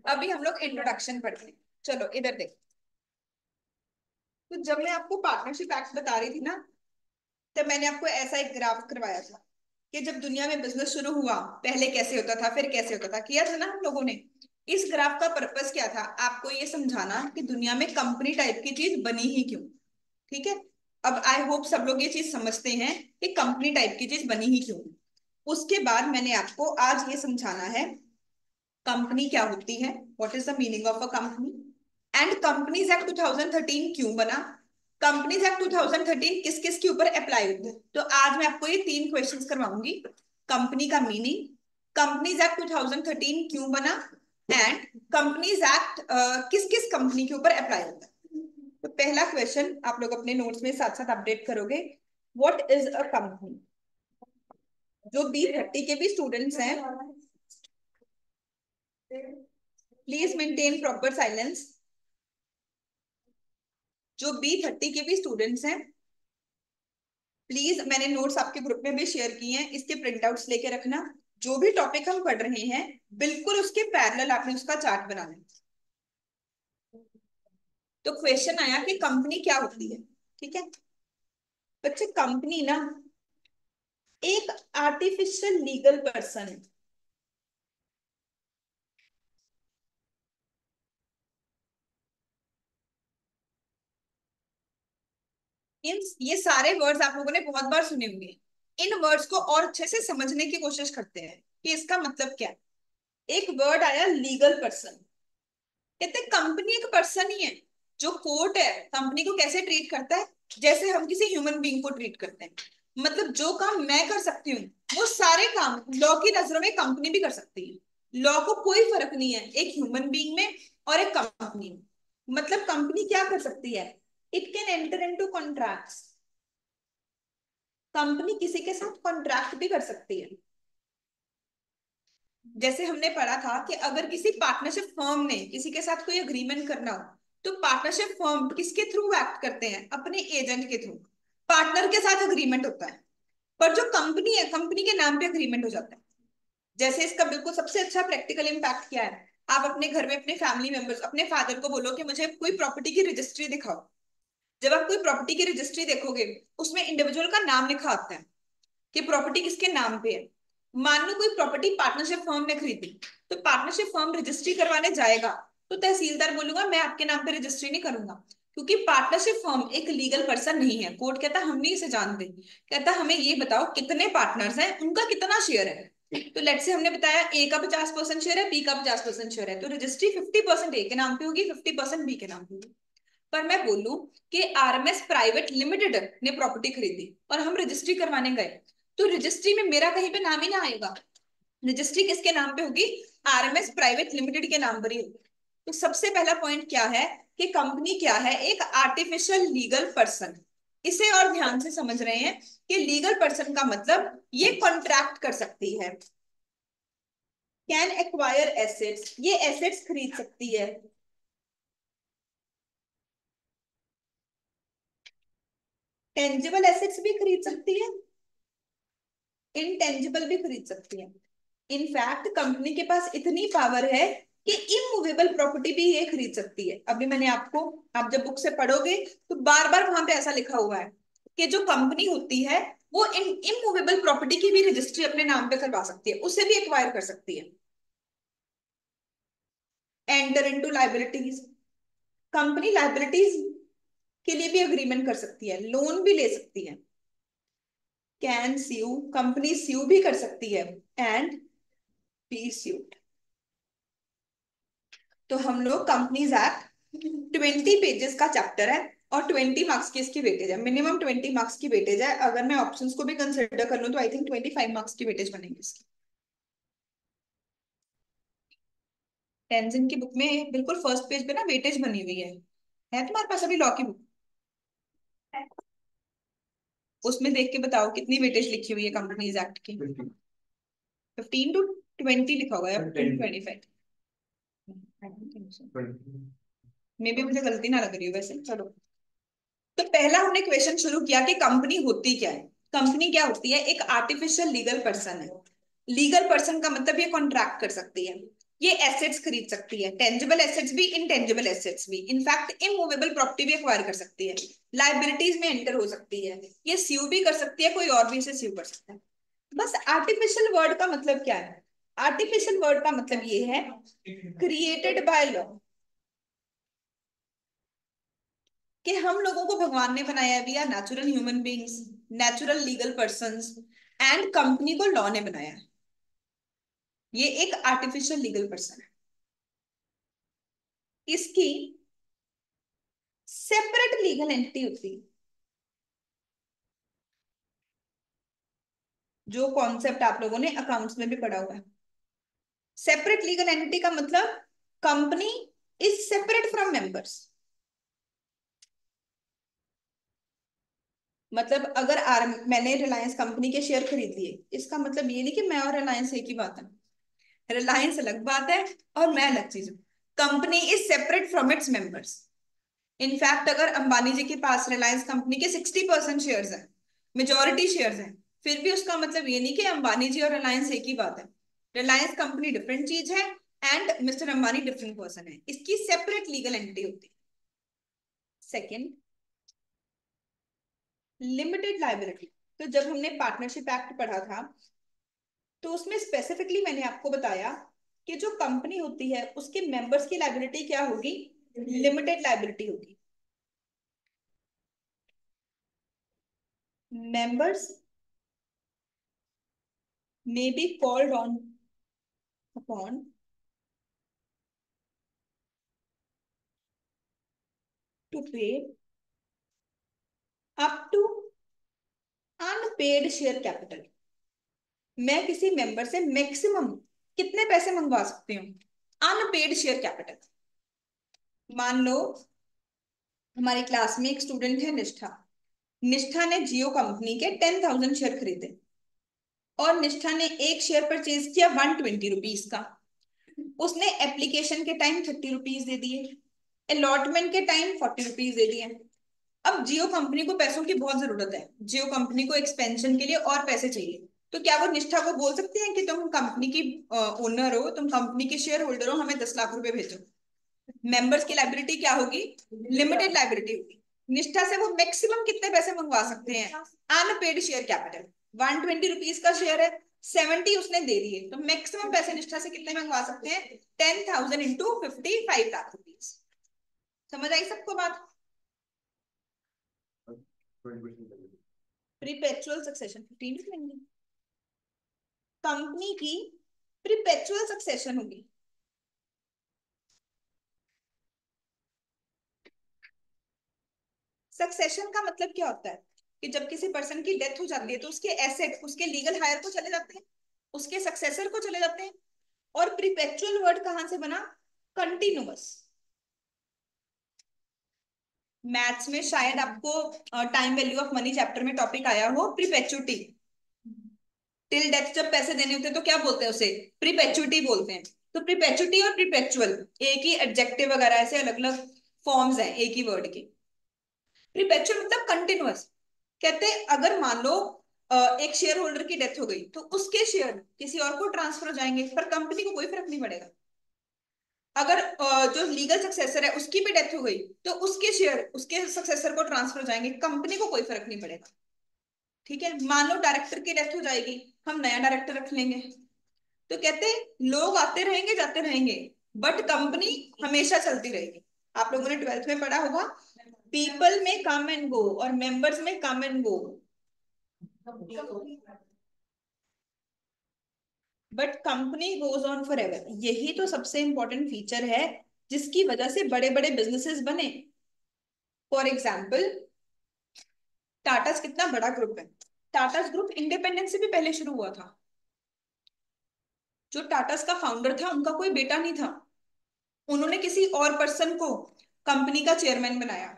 अभी हम लोग इंट्रोडक्शन पढ़ते हैं। चलो इधर देखो। तो जब मैं आपको पार्टनरशिप एक्ट बता रही थी ना, तब मैंने आपको ऐसा एक ग्राफ करवाया था कि जब दुनिया में बिजनेस शुरू हुआ पहले कैसे होता था, फिर कैसे होता था, किया था ना हम लोगों ने। इस ग्राफ का पर्पस क्या था? आपको ये समझाना कि दुनिया में कंपनी टाइप की चीज बनी ही क्यों। ठीक है। अब आई होप सब लोग ये चीज समझते हैं कि कंपनी टाइप की चीज बनी ही क्यों। उसके बाद मैंने आपको आज ये समझाना है कंपनी क्या होती है, what is the meaning of a company, and companies act 2013 क्यों बना, कंपनीज एक्ट 2013 किस किस के ऊपर अप्लाई होता है। तो आज मैं आपको ये तीन क्वेश्चंस करवाऊंगी। कंपनी का मीनिंग, कंपनीज एक्ट 2013 क्यों बना, एंड कंपनीज एक्ट किस किस कंपनी के ऊपर अप्लाई होता है। तो पहला क्वेश्चन आप लोग अपने नोट्स में साथ साथ अपडेट करोगे। What is a company? जो B30 के भी स्टूडेंट्स हैं, प्लीज मेंटेन प्रॉपर साइलेंस। जो B30 के भी स्टूडेंट्स हैं, प्लीज, मैंने नोट्स आपके ग्रुप में भी शेयर किए हैं, इसके प्रिंट आउट्स लेके रखना। जो भी टॉपिक हम पढ़ रहे हैं बिल्कुल उसके पैरेलल आपने उसका चार्ट बनाना है। तो क्वेश्चन आया कि कंपनी क्या होती है। ठीक है बच्चे, कंपनी ना एक आर्टिफिशियल लीगल पर्सन है। इन ये सारे वर्ड्स आप लोगों ने बहुत बार सुने होंगे। इन वर्ड्स को और अच्छे से समझने की कोशिश करते हैं कि इसका मतलब क्या है। एक वर्ड आया लीगल पर्सन। कहते हैं कंपनी एक पर्सन ही है। जो कोर्ट है कंपनी को कैसे ट्रीट करता है, जैसे हम किसी ह्यूमन बीइंग को ट्रीट करते हैं। मतलब जो काम मैं कर सकती हूँ वो सारे काम लॉ की नजरों में कंपनी भी कर सकती है। लॉ को कोई फर्क नहीं है एक ह्यूमन बीइंग में और एक कंपनी में। मतलब कंपनी क्या कर सकती है? It can enter into contracts. Company किसी के साथ कॉन्ट्रैक्ट भी कर सकती है। जैसे हमने पढ़ा था कि अगर किसी पार्टनरशिप फर्म ने किसी के साथ कोई अग्रीमेंट करना हो, तो पार्टनरशिप फर्म किसके थ्रू एक्ट करते हैं? अपने एजेंट के थ्रू। पार्टनर के साथ अग्रीमेंट होता है। पर जो कंपनी है कंपनी के नाम पे अग्रीमेंट हो जाता है। जैसे इसका बिल्कुल सबसे अच्छा प्रैक्टिकल इम्पैक्ट क्या है? आप अपने घर में अपने फैमिली मेंबर्स, अपने फादर को बोलो कि मुझे कोई प्रॉपर्टी की रजिस्ट्री दिखाओ। जब आप कोई प्रॉपर्टी की रजिस्ट्री देखोगे, उसमें इंडिविजुअल का नाम लिखा होता है कि प्रॉपर्टी किसके नाम पे है। मान लो कोई प्रॉपर्टी पार्टनरशिप फर्म ने खरीदी, तो पार्टनरशिप फर्म रजिस्ट्री करवाने जाएगा, तो तहसीलदार बोलूंगा मैं आपके नाम पे रजिस्ट्री नहीं करूंगा, क्योंकि पार्टनरशिप फर्म एक लीगल पर्सन नहीं है। कोर्ट कहता हम नहीं इसे जानते। कहता हमें ये बताओ कितने पार्टनर्स हैं, उनका कितना शेयर है। तो लेट से हमने बताया ए का 50% शेयर है, बी का 50% शेयर है, तो रजिस्ट्री 50% ए के नाम पे होगी, 50% बी के नाम पे होगी। पर मैं बोलूं कि RMS प्राइवेट लिमिटेड ने प्रॉपर्टी खरीदी और हम रजिस्ट्री करवाने गए, तो रजिस्ट्री में मेरा कहीं पे नाम ही ना आएगा। रजिस्ट्री किसके नाम पे होगी? RMS प्राइवेट लिमिटेड के नाम पर ही होगी। तो सबसे पहला पॉइंट क्या है कि कंपनी क्या है? एक आर्टिफिशियल लीगल पर्सन। इसे और ध्यान से समझ रहे हैं कि लीगल पर्सन का मतलब ये कॉन्ट्रैक्ट कर सकती है। कैन एक्वायर एसेट्स, ये एसेट्स खरीद सकती है। टेंजिबल एसेट्स भी खरीद सकती है, इनटेंजिबल भी खरीद सकती है। इनफैक्ट कंपनी के पास इतनी पावर है कि इमूवेबल प्रॉपर्टी भी ये खरीद सकती है। अभी मैंने आपको, आप जब बुक से पढ़ोगे तो बार बार वहां पे ऐसा लिखा हुआ है कि जो कंपनी होती है वो इन इमूवेबल प्रॉपर्टी की भी रजिस्ट्री अपने नाम पे करवा सकती है, उसे भी एक्वायर कर सकती है। Enter into liabilities, company liabilities के लिए भी अग्रीमेंट कर सकती है, लोन भी ले सकती है। कैन स्यू, कंपनी स्यू भी कर सकती है, एंड बी स्यूड। तो हम लोग कंपनीज एक्ट 20 पेजेस का चैप्टर है और 20 मार्क्स की इसकी वेटेज है, मिनिमम 20 मार्क्स की वेटेज है। अगर मैं ऑप्शंस को भी कंसिडर कर लूं तो आई थिंक 25 मार्क्स की वेटेज बनेगी इसकी। टेंजिन की बुक में बिल्कुल फर्स्ट पेज पे ना वेटेज बनी हुई है तुम्हारे पास अभी लॉ की बुक? उसमें देख के बताओ कितनी वेटेज लिखी हुई है कंपनीज एक्ट की। 15 to 20 लिखा हुआ है, 15 to 25। मे भी मुझे गलती ना लग रही हो वैसे, चलो। तो पहला हमने क्वेश्चन शुरू किया कि कंपनी होती क्या है। कंपनी क्या होती है? एक आर्टिफिशियल लीगल पर्सन है। लीगल पर्सन का मतलब ये कॉन्ट्रैक्ट कर सकती है। ये एसेट्स खरीद सकती है, टेंजिबल एसेट्स भी, इनटेंजिबल एसेट्स भी, इनफैक्ट इमूवेबल प्रॉपर्टी भी एक्वायर कर सकती है, लाइबिलिटीज में एंटर हो सकती है, ये स्यू भी कर सकती है, कोई और भी इसे स्यू कर सकता है। बस आर्टिफिशियल वर्ड का मतलब क्या है? आर्टिफिशियल वर्ड का मतलब ये है क्रिएटेड बाय लॉ, कि हम लोगों को भगवान ने बनाया, we are natural human beings, natural legal persons, and company को लॉ ने बनाया है। ये एक आर्टिफिशियल लीगल पर्सन है। इसकी सेपरेट लीगल एंटिटी होती है। जो कॉन्सेप्ट आप लोगों ने अकाउंट्स में भी पढ़ा हुआ है। सेपरेट लीगल एंटिटी का मतलब company is separate from members. मतलब अगर मैंने रिलायंस कंपनी के शेयर खरीद लिए, इसका मतलब ये नहीं कि मैं और रिलायंस एक ही बात है। रिलायंस अलग बात है और मैं अलग चीज हूँ। Company is separate from its members. In fact अगर अंबानी जी के पास रिलायंस कंपनी के 60% शेयर्स हैं, मेजोरिटी शेयर्स हैं, फिर भी उसका मतलब ये नहीं कि अंबानी जी और रिलायंस एक ही बात है। रिलायंस कंपनी डिफरेंट चीज है and mister Ambani different person है। इसकी सेपरेट लीगल एंटिटी होती है। Second, limited liability. तो जब हमने पार्टनरशिप एक्ट पढ़ा था, तो उसमें स्पेसिफिकली मैंने आपको बताया कि जो कंपनी होती है उसके मेंबर्स की लाइबिलिटी क्या होगी? लिमिटेड लाइबिलिटी होगी। Members may be called on upon to pay up to unpaid share capital. मैं किसी मेंबर से मैक्सिमम कितने पैसे मंगवा सकती हूँ? Unpaid share capital. मान लो हमारी क्लास में एक स्टूडेंट है निष्ठा। निष्ठा ने जियो कंपनी के 10,000 शेयर खरीदे और निष्ठा ने एक शेयर परचेज किया 120 रुपीज का। उसने एप्लीकेशन के टाइम 30 रुपीज दे दिए, अलॉटमेंट के टाइम 40 रुपीज दे दिए। अब जियो कंपनी को पैसों की बहुत जरूरत है, जियो कंपनी को एक्सपेंशन के लिए और पैसे चाहिए। तो क्या वो निष्ठा को बोल सकते हैं कि तुम कंपनी की ओनर हो, तुम कंपनी के शेयर होल्डर हो, हमें 10 लाख रुपए भेजो? मेंबर्स की लाइबिलिटी क्या होगी? लिमिटेड लाइबिलिटी होगी। निष्ठा से वो मैक्सिमम कितने पैसे मंगवा सकते हैं? Unpaid share capital. 120 रुपीज का शेयर है, 70 उसने दे दिए, तो मैक्सिमम पैसे निष्ठा से कितने मंगवा सकते हैं? 10,000 इंटू 55 लाख रुपीज। समझ आई सबको बात? प्रीपेचुअल सक्सेशन 15 कंपनी की प्रीपेचुअल सक्सेशन होगी। सक्सेशन का मतलब क्या होता है? कि जब किसी पर्सन की डेथ हो जाती है तो उसके एसेट उसके लीगल हायर को चले जाते हैं, उसके सक्सेसर को चले जाते हैं। और प्रीपेचुअल वर्ड कहां से बना? कंटिन्यूअस। मैथ्स में शायद आपको time value of money chapter में टॉपिक आया हो, प्रीपेचुटी। टिल डेथ जब पैसे देने होते हैं तो क्या बोलते हैं उसे? प्रीपेचुटी बोलते हैं। तो प्रीपेचुटी और प्रीपेचुअल एक ही एडजेक्टिव वगैरह ऐसे अलग अलग फॉर्म्स हैं एक ही वर्ड के। प्रीपेचुअल मतलब कंटिन्यूअस। कहते हैं अगर मान लो एक शेयर होल्डर की डेथ हो गई तो उसके शेयर किसी और को ट्रांसफर हो जाएंगे, पर कंपनी को कोई फर्क नहीं पड़ेगा। अगर जो लीगल सक्सेसर है उसकी भी डेथ हो गई तो उसके शेयर उसके सक्सेसर को ट्रांसफर हो जाएंगे, कंपनी को कोई फर्क नहीं पड़ेगा। ठीक है, मान लो डायरेक्टर की डेथ हो जाएगी, हम नया डायरेक्टर रख लेंगे। तो कहते हैं लोग आते रहेंगे जाते रहेंगे, बट कंपनी हमेशा चलती रहेगी। आप लोगों ने 12th में पढ़ा होगा, पीपल में कम एंड गो और मेंबर्स में come and go, but company goes on for ever. यही तो सबसे इंपॉर्टेंट फीचर है जिसकी वजह से बड़े बड़े बिजनेसेस बने। फॉर एग्जाम्पल, टाटास कितना बड़ा ग्रुप है। टाटास ग्रुप इंडिपेंडेंस से भी पहले शुरू हुआ था। जो टाटास का फाउंडर था उनका कोई बेटा नहीं था, उन्होंने किसी और पर्सन को कंपनी का चेयरमैन बनाया।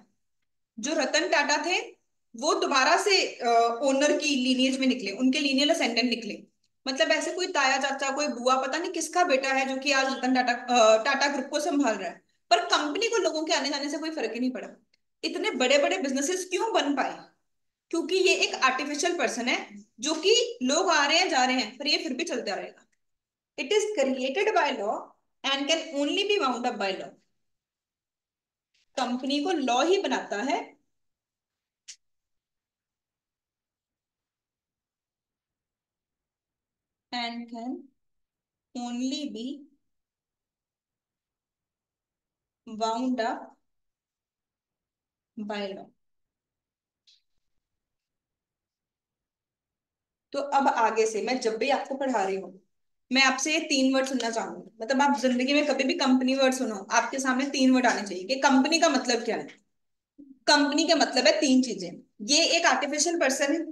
जो रतन टाटा थे वो दोबारा से ओनर की लीनिएज में निकले, उनके लीनियल असेंडेंट निकले। मतलब ऐसे कोई ताया चाचा कोई बुआ पता नहीं किसका बेटा है जो कि आज रतन टाटा टाटा ग्रुप को संभाल रहा है। पर कंपनी को लोगों के आने जाने से कोई फर्क ही नहीं पड़ा। इतने बड़े बड़े बिजनेसेस क्यों बन पाए? क्योंकि ये एक आर्टिफिशियल पर्सन है, जो कि लोग आ रहे हैं जा रहे हैं पर ये फिर भी चलता रहेगा। It is created by law and can only be bound up by law. Company को लॉ ही बनाता है and can only be bound up by law. तो अब आगे से मैं जब भी आपको पढ़ा रही हूँ, मैं आपसे ये तीन वर्ड सुनना चाहूंगी। मतलब आप जिंदगी में कभी भी कंपनी वर्ड सुनो, आपके सामने तीन वर्ड आने चाहिए कि कंपनी का मतलब क्या है। कंपनी का मतलब है तीन चीजें। ये एक आर्टिफिशियल पर्सन है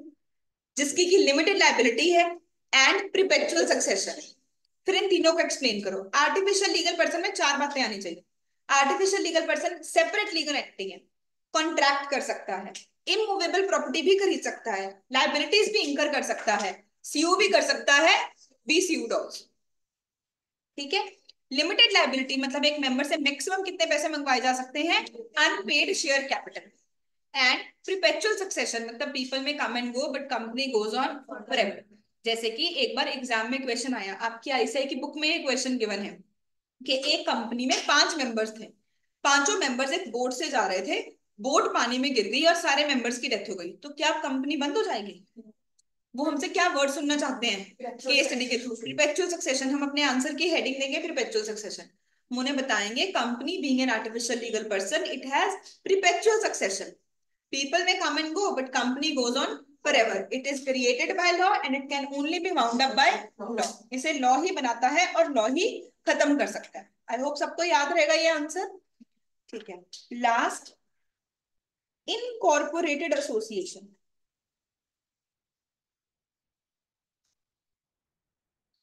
जिसकी की लिमिटेड लाइबिलिटी है एंड प्रिपेचुअल सक्सेशन है। फिर इन तीनों को एक्सप्लेन करो। आर्टिफिशियल लीगल पर्सन में चार बातें आनी चाहिए। Artificial legal person separate legal entity है, कॉन्ट्रैक्ट कर सकता है, इमूवेबल प्रॉपर्टी भी खरीद सकता है, लाइबिलिटीज भी इंकर कर सकता है, सीयू भी कर सकता है, बी सीयूड ऑल्सो। ठीक है। लिमिटेड लाइबिलिटी मतलब एक मेंबर से मैक्सिमम कितने पैसे मंगवाए जा सकते हैं, unpaid share capital. And perpetual succession मतलब people may come and go but company goes on forever. जैसे कि एक बार एग्जाम में क्वेश्चन आया, आपकी आईसीआई की बुक में ये क्वेश्चन गिवन है कि एक कंपनी में पांच मेंबर्स थे। पांचों मेंबर्स एक बोट से जा रहे थे, बोट पानी में गिर गई और सारे मेंबर्स की डेथ हो गई, तो क्या कंपनी बंद हो जाएगी? वो हमसे क्या वर्ड सुनना चाहते हैं केस स्टडी के थ्रू? Perpetual succession. हम अपने आंसर की हेडिंग देंगे परपेचुअल सक्सेशन। हम उन्हें बताएंगे company being an artificial legal person it has perpetual succession. People may come and go but company goes on forever. It is created by law and it can only be wound up by law. इसे law ही बनाता है और law ही खत्म कर सकता है। I hope सबको याद रहेगा ये आंसर। ठीक है। Last, incorporated association.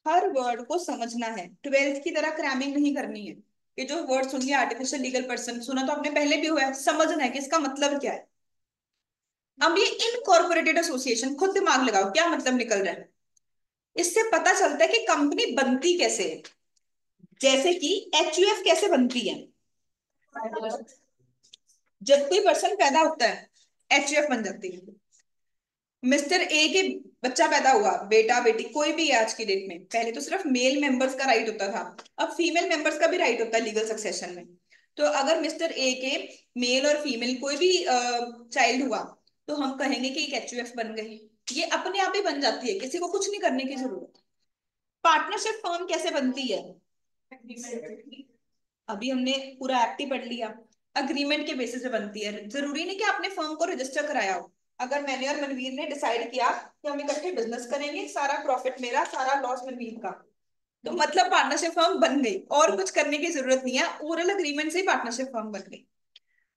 हर वर्ड को समझना है, ट्वेल्थ की तरह क्रैमिंग नहीं करनी है। ये जो वर्ड सुन लिया आर्टिफिशियल लीगल पर्सन, सुना तो आपने पहले भी हुआ है, समझना है कि इसका मतलब क्या है। अब ये इनकॉर्पोरेटेड एसोसिएशन, खुद दिमाग लगाओ क्या मतलब निकल रहा है। इससे पता चलता है कि कंपनी बनती कैसे है। जैसे कि एचयूएफ कैसे बनती है। जब कोई पर्सन पैदा होता है एचयूएफ बन जाती है। मिस्टर ए के बच्चा पैदा हुआ, बेटा बेटी कोई भी है, आज की डेट में, पहले तो सिर्फ मेल मेंबर्स का राइट होता था, अब फीमेल मेंबर्स का भी राइट होता है लीगल सक्सेशन में। तो अगर मिस्टर ए के मेल और फीमेल कोई भी चाइल्ड हुआ, तो हम कहेंगे कि एक एचयूएफ बन गई। ये अपने आप ही बन जाती है, किसी को कुछ नहीं करने की जरूरत। पार्टनरशिप फर्म कैसे बनती है? अभी हमने पूरा एक्ट ही पढ़ लिया। अग्रीमेंट के बेसिस पे बनती है। जरूरी नहीं कि आपने फर्म को रजिस्टर कराया हो। अगर मैंने और मनवीर ने डिसाइड किया कि हम इकट्ठे बिजनेस करेंगे, सारा प्रॉफिट मेरा, सारा लॉस मनवीर का, तो मतलब पार्टनरशिप फर्म बन गई, और कुछ करने की जरूरत नहीं है, ओरल अग्रीमेंट से ही पार्टनरशिप फर्म बन गई।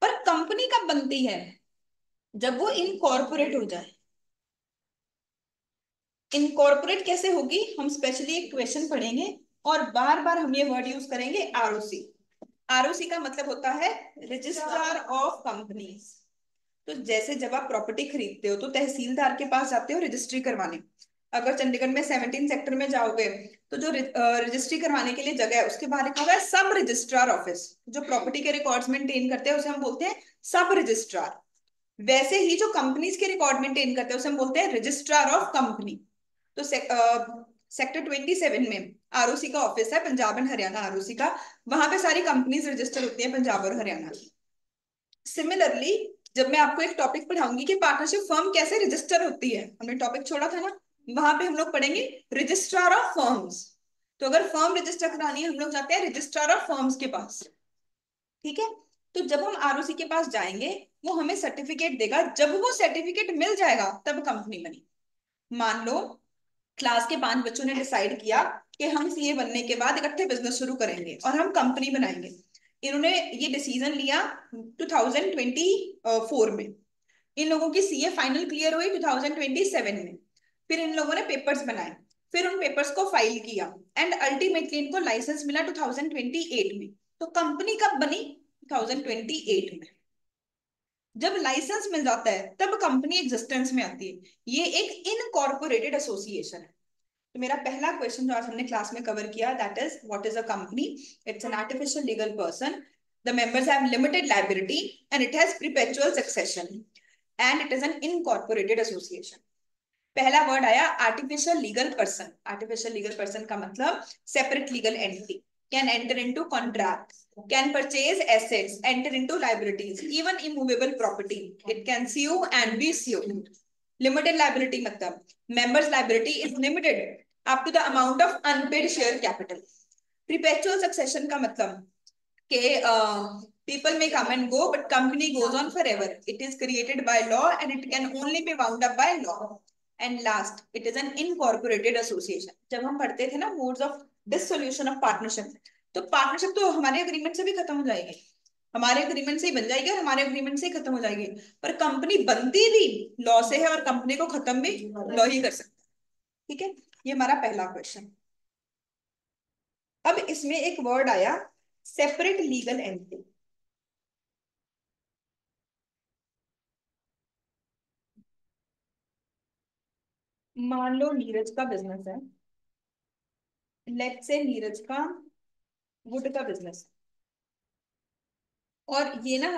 पर कंपनी कब बनती है? जब वो इनकॉर्पोरेट हो जाए। इनकॉर्पोरेट कैसे होगी, हम स्पेशली एक क्वेश्चन पढ़ेंगे और बार बार हम ये वर्ड यूज करेंगे, आरओसी। आरओसी का मतलब होता है रजिस्ट्रार ऑफ कंपनीज। तो जैसे जब आप प्रॉपर्टी खरीदते हो तो तहसीलदार के पास जाते हो रजिस्ट्री करवाने। अगर चंडीगढ़ में 17 सेक्टर में जाओगे, तो जो रजिस्ट्री करवाने के लिए जगह है उसके बाहर लिखा हुआ है सब रजिस्ट्रार ऑफिस। जो प्रॉपर्टी के रिकॉर्ड्स मेंटेन करते हैं उसे हम बोलते हैं सब रजिस्ट्रार। वैसे ही जो कंपनीज के रिकॉर्ड मेंटेन करते हैं उसे हम बोलते हैं रजिस्ट्रार ऑफ कंपनी। तो सेक्टर 27 में आरओसी का ऑफिस है, पंजाब एंड हरियाणा आरओसी का। वहां पे सारी कंपनीज रजिस्टर होती है पंजाब और हरियाणा की। सिमिलरली, जब मैं आपको एक टॉपिक पढ़ाऊंगी कि पार्टनरशिप फर्म कैसे रजिस्टर होती है, हमने टॉपिक छोड़ा था ना, वहां पे हम लोग पढ़ेंगे रजिस्ट्रार ऑफ फर्म्स। तो अगर फर्म रजिस्टर करानी है, हम लोग जाते हैं रजिस्ट्रार ऑफ फर्म्स के पास। ठीक है। तो जब हम आरओसी के पास जाएंगे, वो हमें सर्टिफिकेट देगा। जब वो सर्टिफिकेट मिल जाएगा तब कंपनी बनी। मान लो क्लास के पांच बच्चों ने डिसाइड किया कि हम सीए बनने के बाद इकट्ठे बिजनेस शुरू करेंगे और हम कंपनी बनाएंगे। इन्होंने ये डिसीजन लिया 2024 में। इन लोगों की सीए फाइनल क्लियर हुई 2027 में। फिर इन लोगों ने पेपर्स बनाए, फिर उन पेपर्स को फाइल किया एंड अल्टीमेटली इनको लाइसेंस मिला 2028 में। तो कंपनी कब बनी? 2028 में। जब लाइसेंस मिल जाता है तब कंपनी एग्जिस्टेंस में आती है। ये एक इनकॉर्पोरेटेड एसोसिएशन है। तो मेरा पहला क्वेश्चन जो आज हमने क्लास में कवर किया, that is what is a company. It's an artificial legal person, the members have limited liability and it has perpetual succession and it is an incorporated association. पहला वर्ड आया artificial legal person. Artificial legal person का मतलब separate legal entity. can enter into contract, can purchase assets, enter into liabilities, even immovable property. It can sue and be sued. Limited liability मतलब members liability is limited up to the amount of unpaid share capital. Perpetual succession का मतलब कि people may come and go but company goes on forever. It is created by law and it can only be wound up by law. And last, it is an incorporated association. जब हम पढ़ते थे ना modes of dissolution of partnership, तो partnership तो हमारे agreement से भी खत्म हो जाएगी, हमारे अग्रीमेंट से ही बन जाएगी और हमारे अग्रीमेंट से ही खत्म हो जाएगी, पर कंपनी बनती भी लॉ से है और कंपनी को खत्म भी लॉ ही कर सकता है। ठीक है, ये हमारा पहला क्वेश्चन। अब इसमें एक वर्ड आया, सेपरेट लीगल एंटिटी। मान लो नीरज का बिजनेस है, लेट से नीरज का वुड का बिजनेस, और ये ना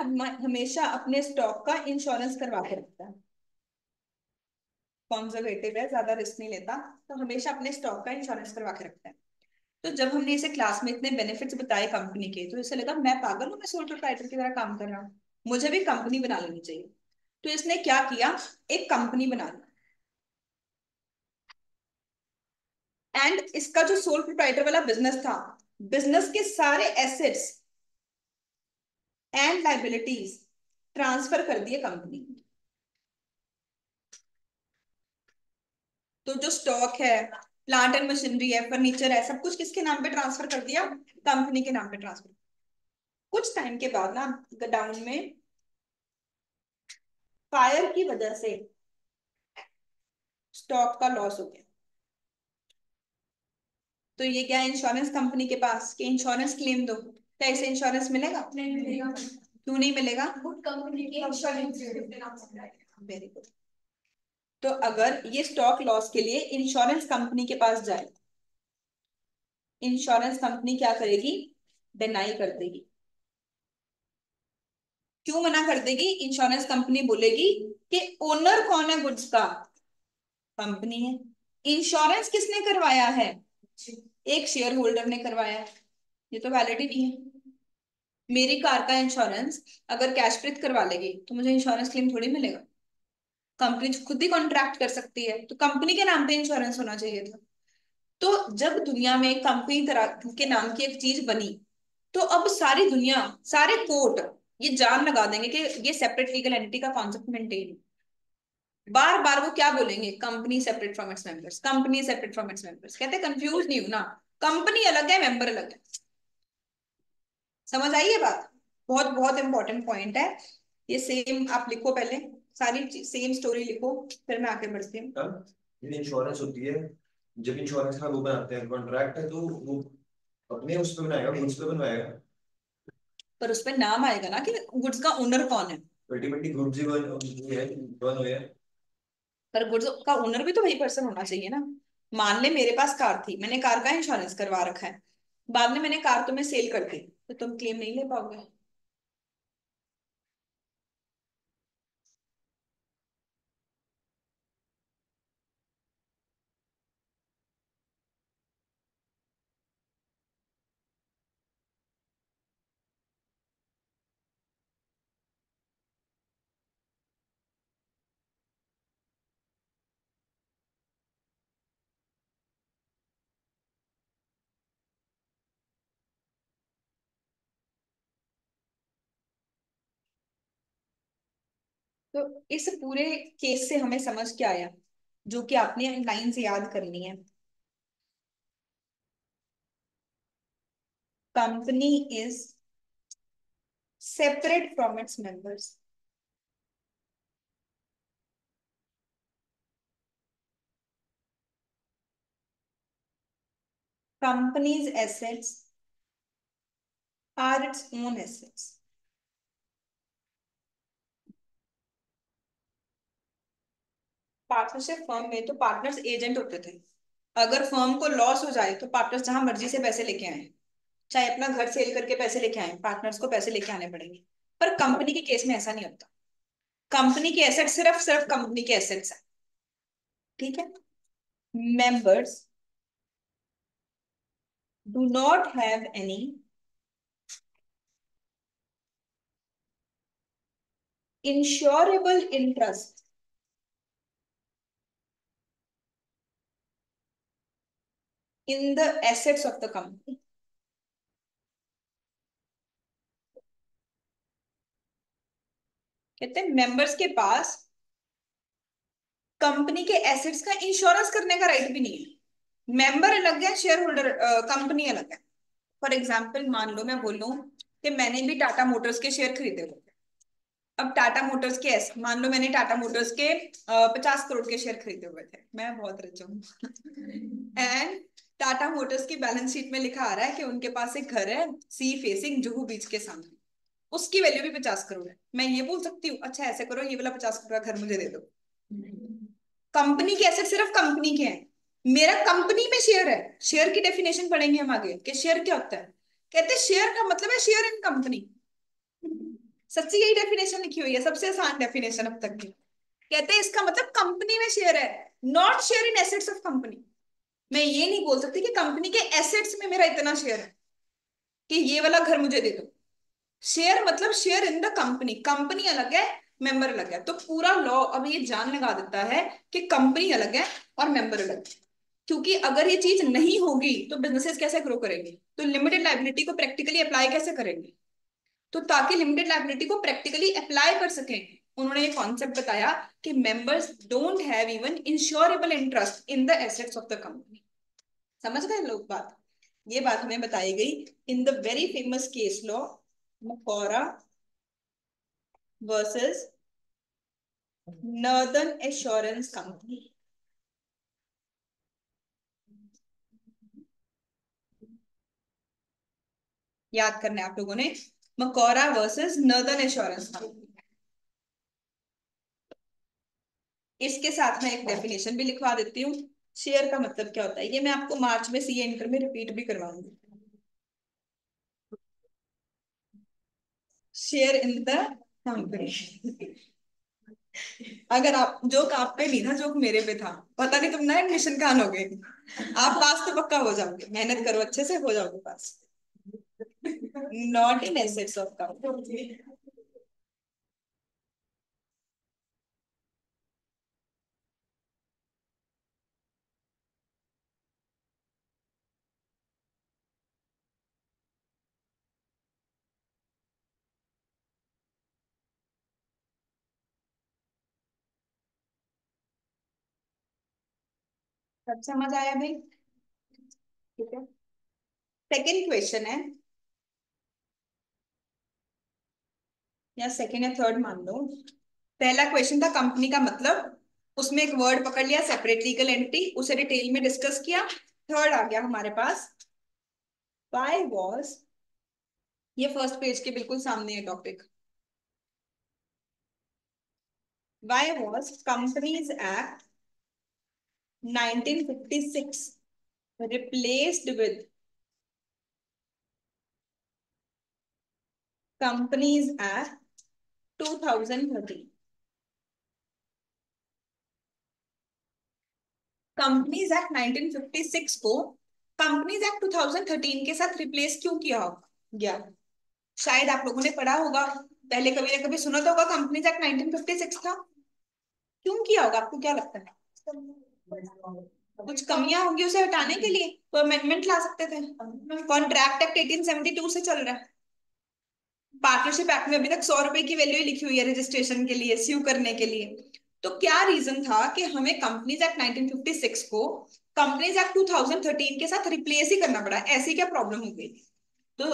हमेशा अपने स्टॉक का इंश्योरेंस करवा के रखता है, कॉन्जर्वेटिव है, ज्यादा रिस्क नहीं लेता, तो हमेशा अपने स्टॉक का इंश्योरेंस करवा के रखता है। तो जब हमने इसे क्लास में इतने बेनिफिट्स बताए कंपनी के, तो इसे लगा मैं पागल हूँ, मैं सोल प्रोप्राइटर की तरह काम कर रहा हूँ, मुझे भी कंपनी बना लेनी चाहिए। तो इसने क्या किया, एक कंपनी बना ली, एंड इसका जो सोल प्रोप्राइटर वाला बिजनेस था, बिजनेस के सारे एसेट्स एंड लाइबिलिटीज ट्रांसफर कर दिए कंपनी। तो जो स्टॉक है, प्लांट एंड मशीनरी है, फर्नीचर है, सब कुछ किसके नाम पे ट्रांसफर कर दिया, कंपनी के नाम पे ट्रांसफर। कुछ टाइम के बाद ना गोडाउन में फायर की वजह से स्टॉक का लॉस हो गया। तो ये क्या, इंश्योरेंस कंपनी के पास कि इंश्योरेंस क्लेम दो, क्या इसे इंश्योरेंस मिलेगा, नहीं मिलेगा। क्यों नहीं मिलेगा, गुड कंपनी की इंश्योरेंस। Very good. तो अगर ये स्टॉक लॉस के लिए इंश्योरेंस कंपनी के पास जाए, इंश्योरेंस कंपनी क्या करेगी, डिनाई कर देगी। क्यों मना कर देगी, इंश्योरेंस कंपनी बोलेगी कि ओनर कौन है गुड्स का, कंपनी है। इंश्योरेंस किसने करवाया है, एक शेयर होल्डर ने करवाया है, ये तो वैलिड ही नहीं है। मेरी कार का इंश्योरेंस अगर कैशप्रीत करवा लेगी तो मुझे इंश्योरेंस क्लेम थोड़ी मिलेगा, कंपनी खुद ही कॉन्ट्रैक्ट कर सकती है, तो कंपनी के नाम पे इंश्योरेंस होना चाहिए था। तो जब दुनिया में कंपनी तरह के नाम की एक चीज बनी, तो अब सारी दुनिया, सारे कोर्ट ये जान लगा देंगे कि ये सेपरेट लीगल एंटिटी का कॉन्सेप्ट मेंटेन। बार बार वो क्या बोलेंगे, company separate from its members, company separate from its members, कहते कंफ्यूज नहीं हो ना, कंपनी अलग है, मेंबर अलग है। समझ आई ये बात, बहुत बहुत इंपॉर्टेंट पॉइंट है ये। सेम आप लिखो पहले, सारी सेम स्टोरी लिखो, फिर मैं आगे बढ़ती हूँ। ये इंश्योरेंस होती है, जब इंश्योरेंस का वो बनाते हैं कॉन्ट्रैक्ट है, तो वो अपने उस पे बनाएगा, गुड्स पे बनवाएगा। पर उस पर नाम आएगा ना कि गुड्स का ओनर कौन है। अल्टीमेटली गुड्स ही बन हुए हैं। पर गुड्स का ओनर भी तो वही पर्सन होना चाहिए ना। मान ले मेरे पास कार थी, मैंने कार का इंश्योरेंस करवा रखा है, बाद में मैंने कार तुम्हें सेल कर दी, तो तुम क्लेम नहीं ले पाओगे। तो इस पूरे केस से हमें समझ क्या आया, जो कि आपने लाइन से याद करनी है। Company is separate from its members. Companies assets are its own assets. Partnership firm में तो पार्टनर्स एजेंट होते थे, अगर फर्म को लॉस हो जाए तो पार्टनर्स जहां मर्जी से पैसे लेके आए, चाहे अपना घर सेल करके पैसे लेके आए, पार्टनर्स को पैसे लेके आने पड़ेंगे। पर कंपनी के केस में ऐसा नहीं होता, कंपनी के एसेट्स सिर्फ सिर्फ कंपनी के एसेट्स हैं। ठीक है, members do not have any insurable interest in the assets of the company. कहते हैं मेंबर्स के पास कंपनी के एसेट्स का इंश्योरेंस करने का राइट भी नहीं है। मेंबर अलग है, शेयर होल्डर कंपनी अलग है। फॉर एग्जाम्पल मान लो मैं बोलूं कि मैंने भी टाटा मोटर्स के शेयर खरीदे हुए थे। अब टाटा मोटर्स के ऐसे मान लो मैंने टाटा मोटर्स के 50 करोड़ के शेयर खरीदे हुए थे, मैं बहुत रिच हूँ। एंड टाटा मोटर्स की बैलेंस शीट में लिखा आ रहा है कि उनके पास एक घर है सी फेसिंग जुहू बीच के सामने, उसकी वैल्यू भी 50 करोड़ है। मैं ये बोल सकती हूँ अच्छा ऐसे करो ये वाला 50 करोड़ का घर मुझे दे दो। कंपनी के एसेट सिर्फ कंपनी के हैं, मेरा कंपनी में शेयर है। शेयर की डेफिनेशन पढ़ेंगे हम आगे कि शेयर क्या होता है। कहते हैं शेयर का मतलब है शेयर इन कंपनी। सच्ची यही डेफिनेशन लिखी हुई है, सबसे आसान डेफिनेशन अब तक की। कहते हैं इसका मतलब कंपनी में शेयर है, not share in assets of company. मैं ये नहीं बोल सकती कि कंपनी के एसेट्स में मेरा इतना शेयर है कि ये वाला घर मुझे दे दो। शेयर मतलब share in the company, company अलग है मेंबर अलग है। तो पूरा लॉ अब ये जान लगा देता है कि कंपनी अलग है और मेंबर अलग है। क्योंकि अगर ये चीज नहीं होगी तो बिजनेसेस कैसे ग्रो करेंगे, तो लिमिटेड लाइबिलिटी को प्रैक्टिकली अप्लाई कैसे करेंगे। तो ताकि लिमिटेड लाइबिलिटी को प्रैक्टिकली अप्लाई कर सकें उन्होंने ये कॉन्सेप्ट बताया कि members don't have even insurable interest in the assets of the company. समझ गए लोग बात। ये बात हमें बताई गई in the very famous case law मकोरा वर्सेस नॉर्दर्न एश्योरेंस कंपनी। याद करना है आप लोगों ने, मकोरा वर्सेस नॉर्दर्न एश्योरेंस कंपनी। इसके साथ मैं एक डेफिनेशन भी लिखवा देती हूँ। शेयर का मतलब क्या होता है ये मैं आपको मार्च में सीए इंटर में रिपीट भी करवाऊंगी। Share in the company. अगर आप जोक आप पे नहीं था, जोक मेरे पे था। पता नहीं तुम ना एडमिशन कहाँ लोगे। आप पास तो पक्का हो जाओगे, मेहनत करो अच्छे से हो जाओगे पास। Not in assets of company. सब समझ आया भाई। ठीक है, सेकेंड क्वेश्चन है, या सेकेंड या थर्ड मान लो। पहला क्वेश्चन था कंपनी का मतलब, उसमें एक वर्ड पकड़ लिया सेपरेट लीगल एंटिटी, उसे डिटेल में डिस्कस किया। थर्ड आ गया हमारे पास, व्हाई वाज, ये फर्स्ट पेज के बिल्कुल सामने है topic. Why was companies act 1956 replaced with companies act 2013। Companies act 1956 को कंपनीज एक्ट 2013 के साथ रिप्लेस क्यों किया गया। शायद आप लोगों ने पढ़ा होगा, पहले कभी ना कभी सुना तो होगा कंपनीज एक्ट 1956 था। क्यों किया होगा आपको क्या लगता है। कुछ कमियां होंगी उसे हटाने के लिए तो अमेंडमेंट ला सकते थे। कॉन्ट्रैक्ट एक्ट 1872 से चल रहा है। पार्टनरशिप एक्ट में अभी तक 100 रुपए की वैल्यू ही लिखी हुई है रजिस्ट्रेशन के लिए, स्यू करने के लिए। तो क्या रीजन था कि हमें कंपनीज एक्ट 1956 को कंपनीज एक्ट 2013 के साथ रिप्लेस ही करना पड़ा, ऐसी क्या प्रॉब्लम हो गई। तो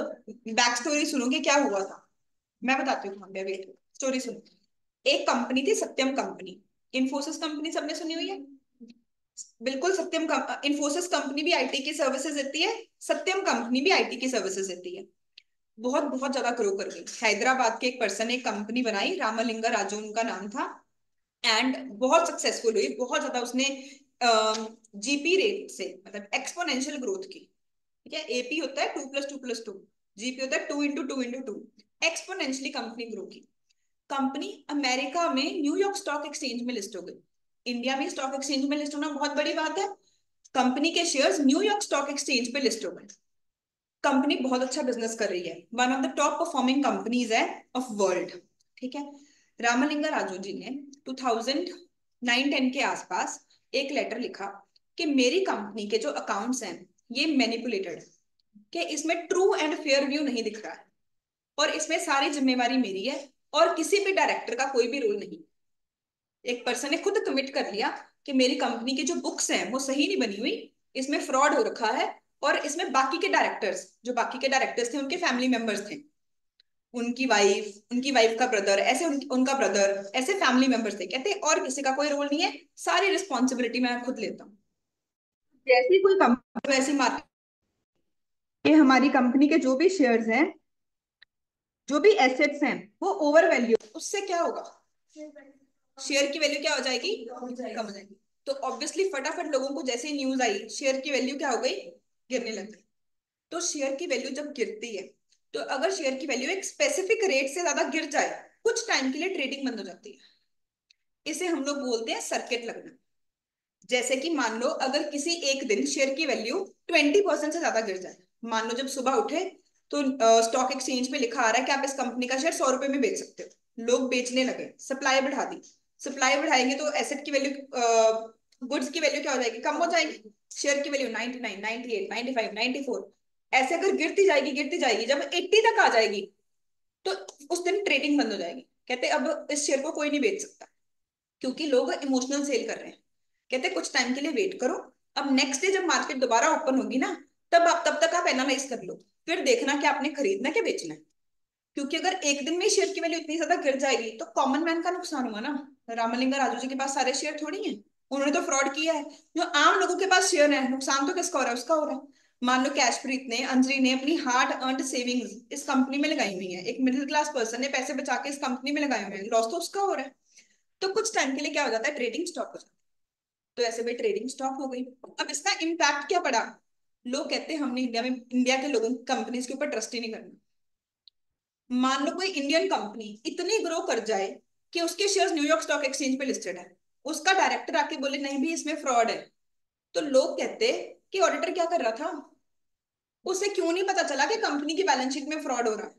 बैक स्टोरी सुनोगे क्या हुआ था, मैं बताती हूँ। वेट, स्टोरी सुनो। एक कंपनी थी सत्यम कंपनी। इन्फोसिस कंपनी सबने सुनी हुई है। बिल्कुल सत्यम इन्फोसिस कंपनी भी आईटी की सर्विसेज देती है, सत्यम कंपनी भी आईटी की सर्विसेज देती है। बहुत बहुत ज्यादा ग्रो कर गई। हैदराबाद के एक पर्सन ने एक कंपनी बनाई, रामलिंगा राजू उनका नाम था। एंड बहुत सक्सेसफुल हुई, बहुत ज्यादा उसने जीपी रेट से मतलब एक्सपोनेंशियल ग्रोथ की। ठीक है, एपी होता है 2+2+2, जीपी होता है 2x2x2। एक्सपोनेंशियली कंपनी ग्रो की। कंपनी अमेरिका में न्यूयॉर्क स्टॉक एक्सचेंज में लिस्ट हो गई। इंडिया में स्टॉक एक्सचेंज में लिस्ट होना बहुत बड़ी बात है, कंपनी के शेयर्स न्यूयॉर्क स्टॉक एक्सचेंज पे लिस्ट हो गए। कंपनी बहुत अच्छा बिजनेस कर रही है, one of the top performing companies है ऑफ वर्ल्ड, ठीक है। रामलिंगा राजू जी ने 2009-10 के आसपास एक लेटर लिखा कि मेरी कंपनी के जो अकाउंट्स हैं ये मैनिपुलेटेड, कि इसमें ट्रू एंड फेयर व्यू नहीं दिख रहा है, और इसमें सारी जिम्मेवारी मेरी है, और किसी भी डायरेक्टर का कोई भी रोल नहीं। एक पर्सन ने खुद कमिट कर लिया कि मेरी कंपनी की जो बुक्स हैं वो सही नहीं बनी हुई, इसमें फ्रॉड हो रखा है, और इसमें बाकी के डायरेक्टर्स, जो बाकी के डायरेक्टर्स थे उनके फैमिली मेंबर्स थे, उनकी वाइफ का ब्रदर, ऐसे उनका ब्रदर, ऐसे फैमिली मेंबर्स थे। कहते और किसी का कोई रोल नहीं है, सारी रिस्पॉन्सिबिलिटी मैं खुद लेता हूँ। जैसी कोई कंपनी वैसी मार्केट, ये हमारी कंपनी के जो भी शेयर्स हैं, जो भी एसेट्स हैं, वो ओवर वैल्यू, उससे क्या होगा, शेयर की वैल्यू क्या हो जाएगी, कम हो जाएगी। तो ऑब्वियसली फटाफट लोगों को जैसे ही न्यूज आई, शेयर की वैल्यू क्या हो गई, गिरने लग गई। तो शेयर की वैल्यू जब गिरती है, तो अगर शेयर की वैल्यू एक स्पेसिफिक रेट से ज्यादा गिर जाए, कुछ टाइम के लिए ट्रेडिंग बंद हो जाती है। इसे हम लोग बोलते हैं सर्किट लगना। जैसे कि मान लो अगर किसी एक दिन शेयर की वैल्यू 20% से ज्यादा गिर जाए, मान लो जब सुबह उठे तो स्टॉक एक्सचेंज पे लिखा आ रहा है कि आप इस कंपनी का शेयर 100 रुपए में बेच सकते हो, लोग बेचने लगे, सप्लाई बढ़ा दी। सप्लाई बढ़ाएंगे तो एसेट की वैल्यू, गुड्स की वैल्यू क्या हो जाएगी, कम हो जाएगी। शेयर की वैल्यू 99, 98, 95, 94 ऐसे अगर गिरती जाएगी, जब 80 तक आ जाएगी तो उस दिन ट्रेडिंग बंद हो जाएगी। कहते अब इस शेयर को कोई नहीं बेच सकता, क्योंकि लोग इमोशनल सेल कर रहे हैं। कहते कुछ टाइम के लिए वेट करो, अब नेक्स्ट डे जब मार्केट दोबारा ओपन होगी ना, तब तक आप एनालाइज कर लो, फिर देखना कि आपने खरीदना क्या बेचना है। क्योंकि अगर एक दिन में शेयर की वैल्यू इतनी ज्यादा गिर जाएगी तो कॉमन मैन का नुकसान हुआ ना। रामलिंगा राजू जी के पास सारे शेयर थोड़ी हैं, उन्होंने तो फ्रॉड किया है। जो आम लोगों के पास शेयर है, नुकसान तो किसका हो रहा है, उसका हो रहा है। मान लो कैशप्रीत ने, अंजलि ने अपनी हार्ड अर्नड सेविंग्स इस कंपनी में लगाई हुई है, एक मिडिल क्लास पर्सन ने पैसे बचा के इस कंपनी में लगाए हुए हैं, लॉस तो उसका हो रहा है। तो कुछ टाइम के लिए क्या हो जाता है, ट्रेडिंग स्टॉप हो जाता है। तो ऐसे भाई ट्रेडिंग स्टॉप हो गई। अब इसका इम्पैक्ट क्या पड़ा, लोग कहते हैं हमने इंडिया के लोगों कंपनीज के ऊपर ट्रस्ट ही नहीं करना। मान लो कोई इंडियन कंपनी इतनी ग्रो कर जाए कि उसके शेयर्स न्यूयॉर्क स्टॉक एक्सचेंज पे लिस्टेड है, उसका डायरेक्टर आके बोले नहीं भी इसमें फ्रॉड है, तो लोग कहते कि ऑडिटर क्या कर रहा था, उसे क्यों नहीं पता चला कि कंपनी की बैलेंस शीट में फ्रॉड हो रहा है।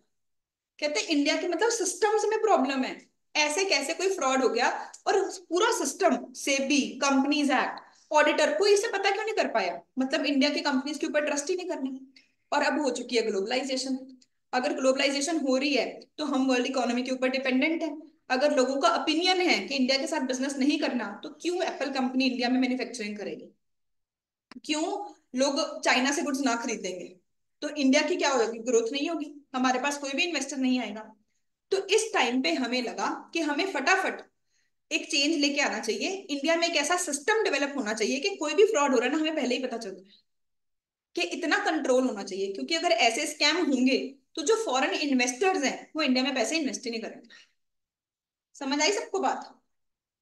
कहते इंडिया के मतलब सिस्टम्स में प्रॉब्लम है, ऐसे कैसे कोई फ्रॉड हो गया। और पूरा system, SEBI, companies act, auditor, कोई इसे पता क्यों नहीं कर पाया, मतलब इंडिया की कंपनीज के ऊपर ट्रस्ट ही नहीं करनी। और अब हो चुकी है ग्लोबलाइजेशन। अगर ग्लोबलाइजेशन हो रही है तो हम वर्ल्ड इकोनॉमी के ऊपर डिपेंडेंट है। अगर लोगों का ओपिनियन है कि इंडिया के साथ बिजनेस नहीं करना, तो क्यों एप्पल कंपनी इंडिया में मैन्युफैक्चरिंग करेगी, क्यों लोग चाइना से गुड्स ना खरीदेंगे। तो इंडिया की क्या होगी, ग्रोथ नहीं होगी, हमारे पास कोई भी इन्वेस्टर नहीं आएगा। तो इस टाइम पे हमें लगा कि हमें फटाफट एक चेंज लेके आना चाहिए, इंडिया में एक ऐसा सिस्टम डेवलप होना चाहिए कि कोई भी फ्रॉड हो रहा है ना, हमें पहले ही पता चल जाए, कि इतना कंट्रोल होना चाहिए। क्योंकि अगर ऐसे स्कैम होंगे तो जो फॉरेन इन्वेस्टर्स हैं वो इंडिया में पैसे इन्वेस्ट ही नहीं करेंगे। समझ आई सबको बात,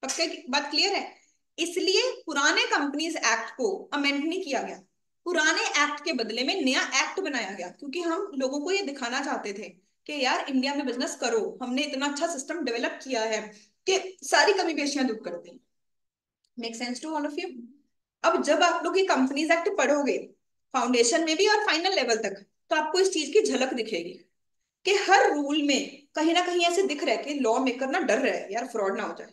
पक्का बात क्लियर है। इसलिए पुराने कंपनीज एक्ट को अमेंड नहीं किया गया, पुराने एक्ट के बदले में नया एक्ट बनाया गया, क्योंकि हम लोगों को ये दिखाना चाहते थे कि यार इंडिया में बिजनेस करो, हमने इतना अच्छा सिस्टम डेवलप किया है कि सारी कमी पेशियां दूर करते हैं। Make sense to all of you. अब जब आप लोग ये कंपनीज एक्ट पढ़ोगे, फाउंडेशन में भी और फाइनल लेवल तक, तो आपको इस चीज की झलक दिखेगी कि हर रूल में कहीं ना कहीं ऐसे दिख रहा है कि लॉ मेकर ना डर रहा है यार फ्रॉड ना हो जाए।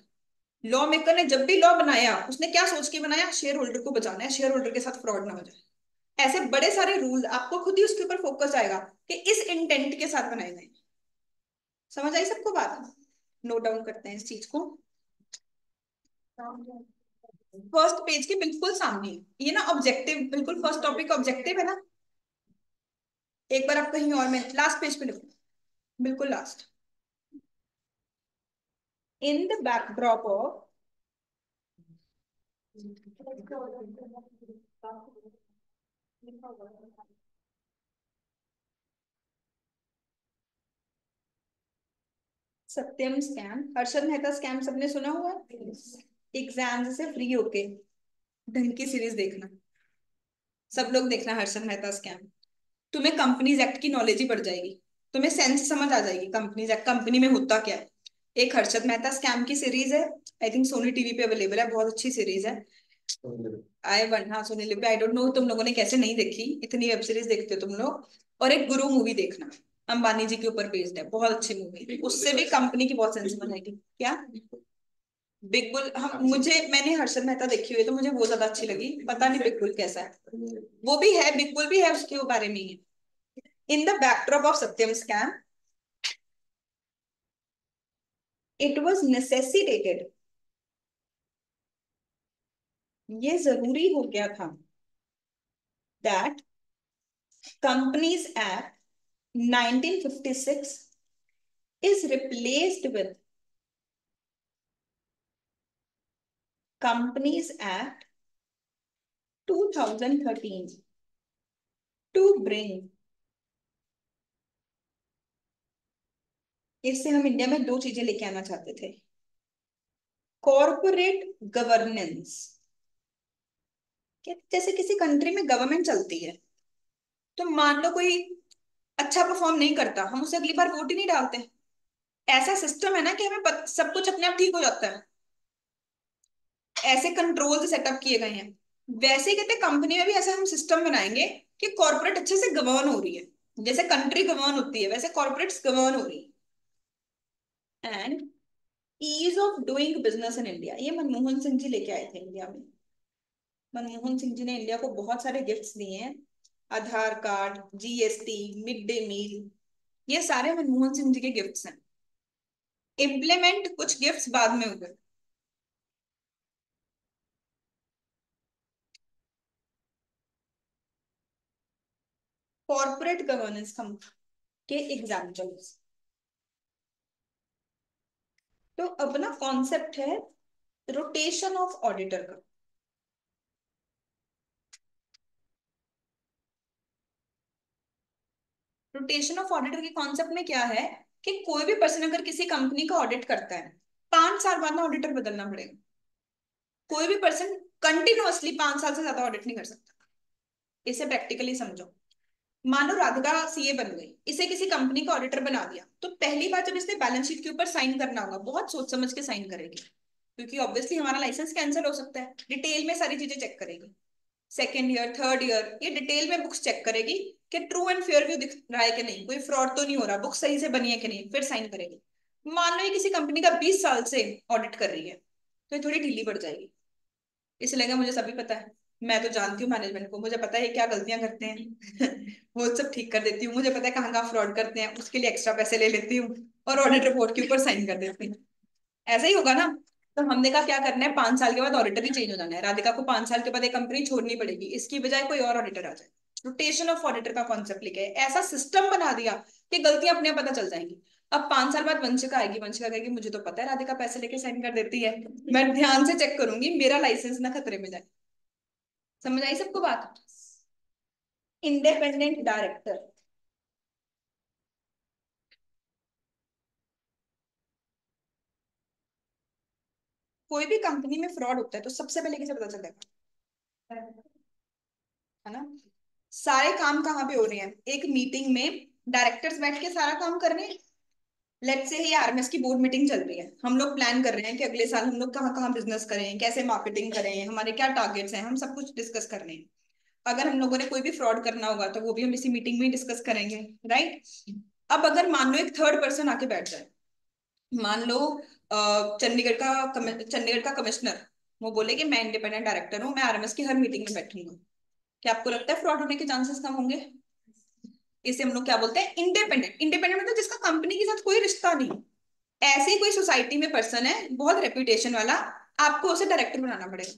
लॉ मेकर ने जब भी लॉ बनाया, उसने क्या सोच के बनाया, शेयर होल्डर को बचाना है, शेयर होल्डर के साथ फ्रॉड ना हो जाए। ऐसे बड़े सारे रूल, आपको खुद ही उसके ऊपर फोकस आएगा कि इस इंटेंट के साथ बनाए गए। समझ आई सबको बात, नोट डाउन करते हैं इस चीज को। फर्स्ट पेज के बिल्कुल सामने ये ना ऑब्जेक्टिव, बिल्कुल फर्स्ट टॉपिक ऑब्जेक्टिव है ना। एक बार आप कहीं और में लास्ट पेज पे लिखो, बिल्कुल last. In the backdrop of Satyam scam, Harshad Mehta scam सबने सुना हुआ है। एग्जाम से फ्री होके ढंग की सीरीज देखना, सब लोग देखना हर्षद मेहता स्कैम। तुम्हें कंपनीज एक्ट की नॉलेज ही बढ़ जाएगी, तुम्हें सेंस समझ आ जाएगी कंपनीज एक्ट, कंपनी में होता क्या है। एक हर्षद मेहता स्कैम की सीरीज है, आई थिंक सोनी टीवी पे अवेलेबल है, बहुत अच्छी सीरीज है। आई वन, हाँ सुनी लिपि। आई डोंट नो तुम लोगों ने कैसे नहीं देखी, इतनी वेब सीरीज देखते हो तुम लोग। और एक गुरु मूवी देखना, अंबानी जी के ऊपर बेस्ड है, बहुत अच्छी मूवी, उससे भी कंपनी की बहुत सेंस बनेगी। क्या? बिग बुल, हम मुझे मैंने हर्षद मेहता देखी हुई है तो मुझे वो ज्यादा अच्छी लगी, पता नहीं बिग बुल कैसा है। वो भी है, बिग बुल भी है, उसके वो बारे में ही है। In the backdrop of Satyam scam, it was necessitated, ये जरूरी हो गया था, that companies act 1956 is replaced with Companies Act 2013 to bring, इससे हम इंडिया में दो चीजें लेके आना चाहते थे। कॉर्पोरेट गवर्नेंस, जैसे किसी कंट्री में गवर्नमेंट चलती है, तो मान लो कोई अच्छा परफॉर्म नहीं करता, हम उसे अगली बार वोट ही नहीं डालते। ऐसा सिस्टम है ना कि हमें सब कुछ अपने आप ठीक हो जाता है, ऐसे कंट्रोल सेटअप किए गए हैं। वैसे ही कहते कंपनी में भी ऐसा हम सिस्टम बनाएंगे कि कॉर्पोरेट अच्छे से गवर्न हो रही है, जैसे कंट्री गवर्न होती है वैसे कॉर्पोरेट्स गवर्न हो रही है। And ease of doing business in India, ये मनमोहन सिंह जी लेके आए थे इंडिया में। मनमोहन सिंह जी ने इंडिया को बहुत सारे गिफ्ट्स दिए हैं, Aadhaar card, GST, mid day meal, ये सारे मनमोहन सिंह जी के गिफ्ट्स हैं। इम्प्लीमेंट कुछ गिफ्ट्स बाद में हुए। कॉर्पोरेट गवर्नेंस के एग्जाम्पल्स, तो अब ना कॉन्सेप्ट है रोटेशन ऑफ ऑडिटर का। रोटेशन ऑफ ऑडिटर के कॉन्सेप्ट में क्या है कि कोई भी पर्सन अगर किसी कंपनी का ऑडिट करता है, 5 साल बाद में ऑडिटर बदलना पड़ेगा। कोई भी पर्सन कंटिन्यूअसली 5 साल से ज्यादा ऑडिट नहीं कर सकता। इसे प्रैक्टिकली समझो। मान लो राधिका सीए बन गई, इसे किसी कंपनी का ऑडिटर बना दिया, तो पहली बार जब इसने बैलेंस शीट के ऊपर साइन करना होगा, बहुत सोच समझ के साइन करेगी, क्योंकि ऑब्वियसली हमारा लाइसेंस कैंसिल हो सकता है। डिटेल में सारी चीजें चेक करेगी। सेकेंड ईयर, थर्ड ईयर, ये डिटेल में बुक्स चेक करेगी कि ट्रू एंड फेयर व्यू दिख रहा है कि नहीं, कोई फ्रॉड तो नहीं हो रहा, बुक सही से बनी है कि नहीं, फिर साइन करेगी। मान लो ये किसी कंपनी का 20 साल से ऑडिट कर रही है, तो ये थोड़ी ढीली पड़ जाएगी। इसलिए लगा मुझे सभी पता है, मैं तो जानती हूँ मैनेजमेंट को, मुझे पता है क्या गलतियां करते हैं वो सब ठीक कर देती हूँ, मुझे पता है कहाँ कहाँ फ्रॉड करते हैं, उसके लिए एक्स्ट्रा पैसे ले लेती हूँ और ऑडिट रिपोर्ट के ऊपर साइन कर देती हूँ। ऐसा ही होगा ना। तो हमने कहा क्या करना है, 5 साल के बाद ऑडिटर ही चेंज हो जाना है, राधिका को 5 साल के बाद एक कंपनी छोड़नी पड़ेगी, इसकी बजाय कोई और ऑडिटर आ जाए। रोटेशन ऑफ ऑडिटर का कॉन्सेप्ट लेके आए, ऐसा सिस्टम बना दिया कि गलतियां अपने आप पता चल जाएंगी। अब 5 साल बाद वंशिका आएगी, वंशिका कहेगी मुझे तो पता है राधिका पैसे लेके साइन कर देती है, मैं ध्यान से चेक करूंगी मेरा लाइसेंस ना खतरे में जाए। समझ आई सबको बात? इंडिपेंडेंट डायरेक्टर, कोई भी कंपनी में फ्रॉड होता है तो सबसे पहले किसे पता चलेगा? है ना। सारे काम कहाँ पे हो रहे हैं, एक मीटिंग में डायरेक्टर्स बैठ के सारा काम कर रहे हैं। लेट्स से ये आरएमएस की बोर्ड मीटिंग चल रही है, हम लोग प्लान कर रहे हैं कि अगले साल हम लोग कहाँ कहाँ बिजनेस करें, कैसे मार्केटिंग करें, हमारे क्या टारगेट्स हैं, हम सब कुछ डिस्कस कर रहे हैं। अगर हम लोगों ने कोई भी फ्रॉड करना होगा तो वो भी हम इसी मीटिंग में डिस्कस करेंगे, राइट। अब अगर मान लो एक थर्ड पर्सन आके बैठ जाए, मान लो चंडीगढ़ का कमिश्नर, वो बोले कि मैं इंडिपेंडेंट डायरेक्टर हूँ, मैं आरएमएस की हर मीटिंग में बैठूंगा, क्या आपको लगता है फ्रॉड होने के चांसेस कम होंगे? इसे हम लोग क्या बोलते हैं, इंडिपेंडेंट। इंडिपेंडेंट मतलब जिसका कंपनी के साथ कोई रिश्ता नहीं। ऐसे ही कोई सोसाइटी में पर्सन है बहुत रेपुटेशन वाला, आपको उसे डायरेक्टर बनाना पड़ेगा।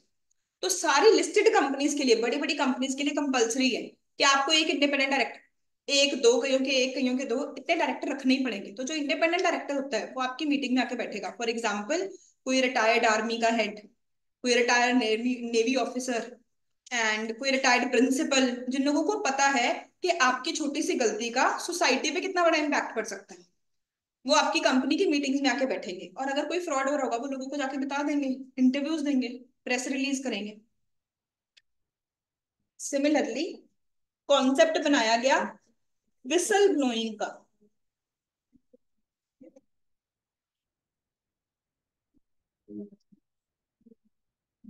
तो सारी लिस्टेड कंपनीज के लिए, बड़ी बड़ी कंपनीज के लिए कंपलसरी है कि आपको एक इंडिपेंडेंट डायरेक्टर, एक दो कईयों के एक कईयों के दो, इतने डायरेक्टर रखने ही पड़ेंगे। तो जो इंडिपेंडेंट डायरेक्टर होता है वो आपकी मीटिंग में आके बैठेगा। फॉर एग्जाम्पल, कोई रिटायर्ड आर्मी का हेड, कोई retired navy navy officer, and कोई रिटायर्ड प्रिंसिपल, जिन लोगों को पता है कि आपकी छोटी सी गलती का सोसाइटी पे कितना बड़ा इम्पैक्ट पड़ सकता है, वो आपकी कंपनी की मीटिंग्स में आके बैठेंगे। और अगर कोई फ्रॉड हो रहा होगा वो लोगों को जाके बता देंगे, इंटरव्यूज देंगे, प्रेस रिलीज करेंगे। सिमिलरली कॉन्सेप्ट बनाया गया विसल ब्लोइंग का।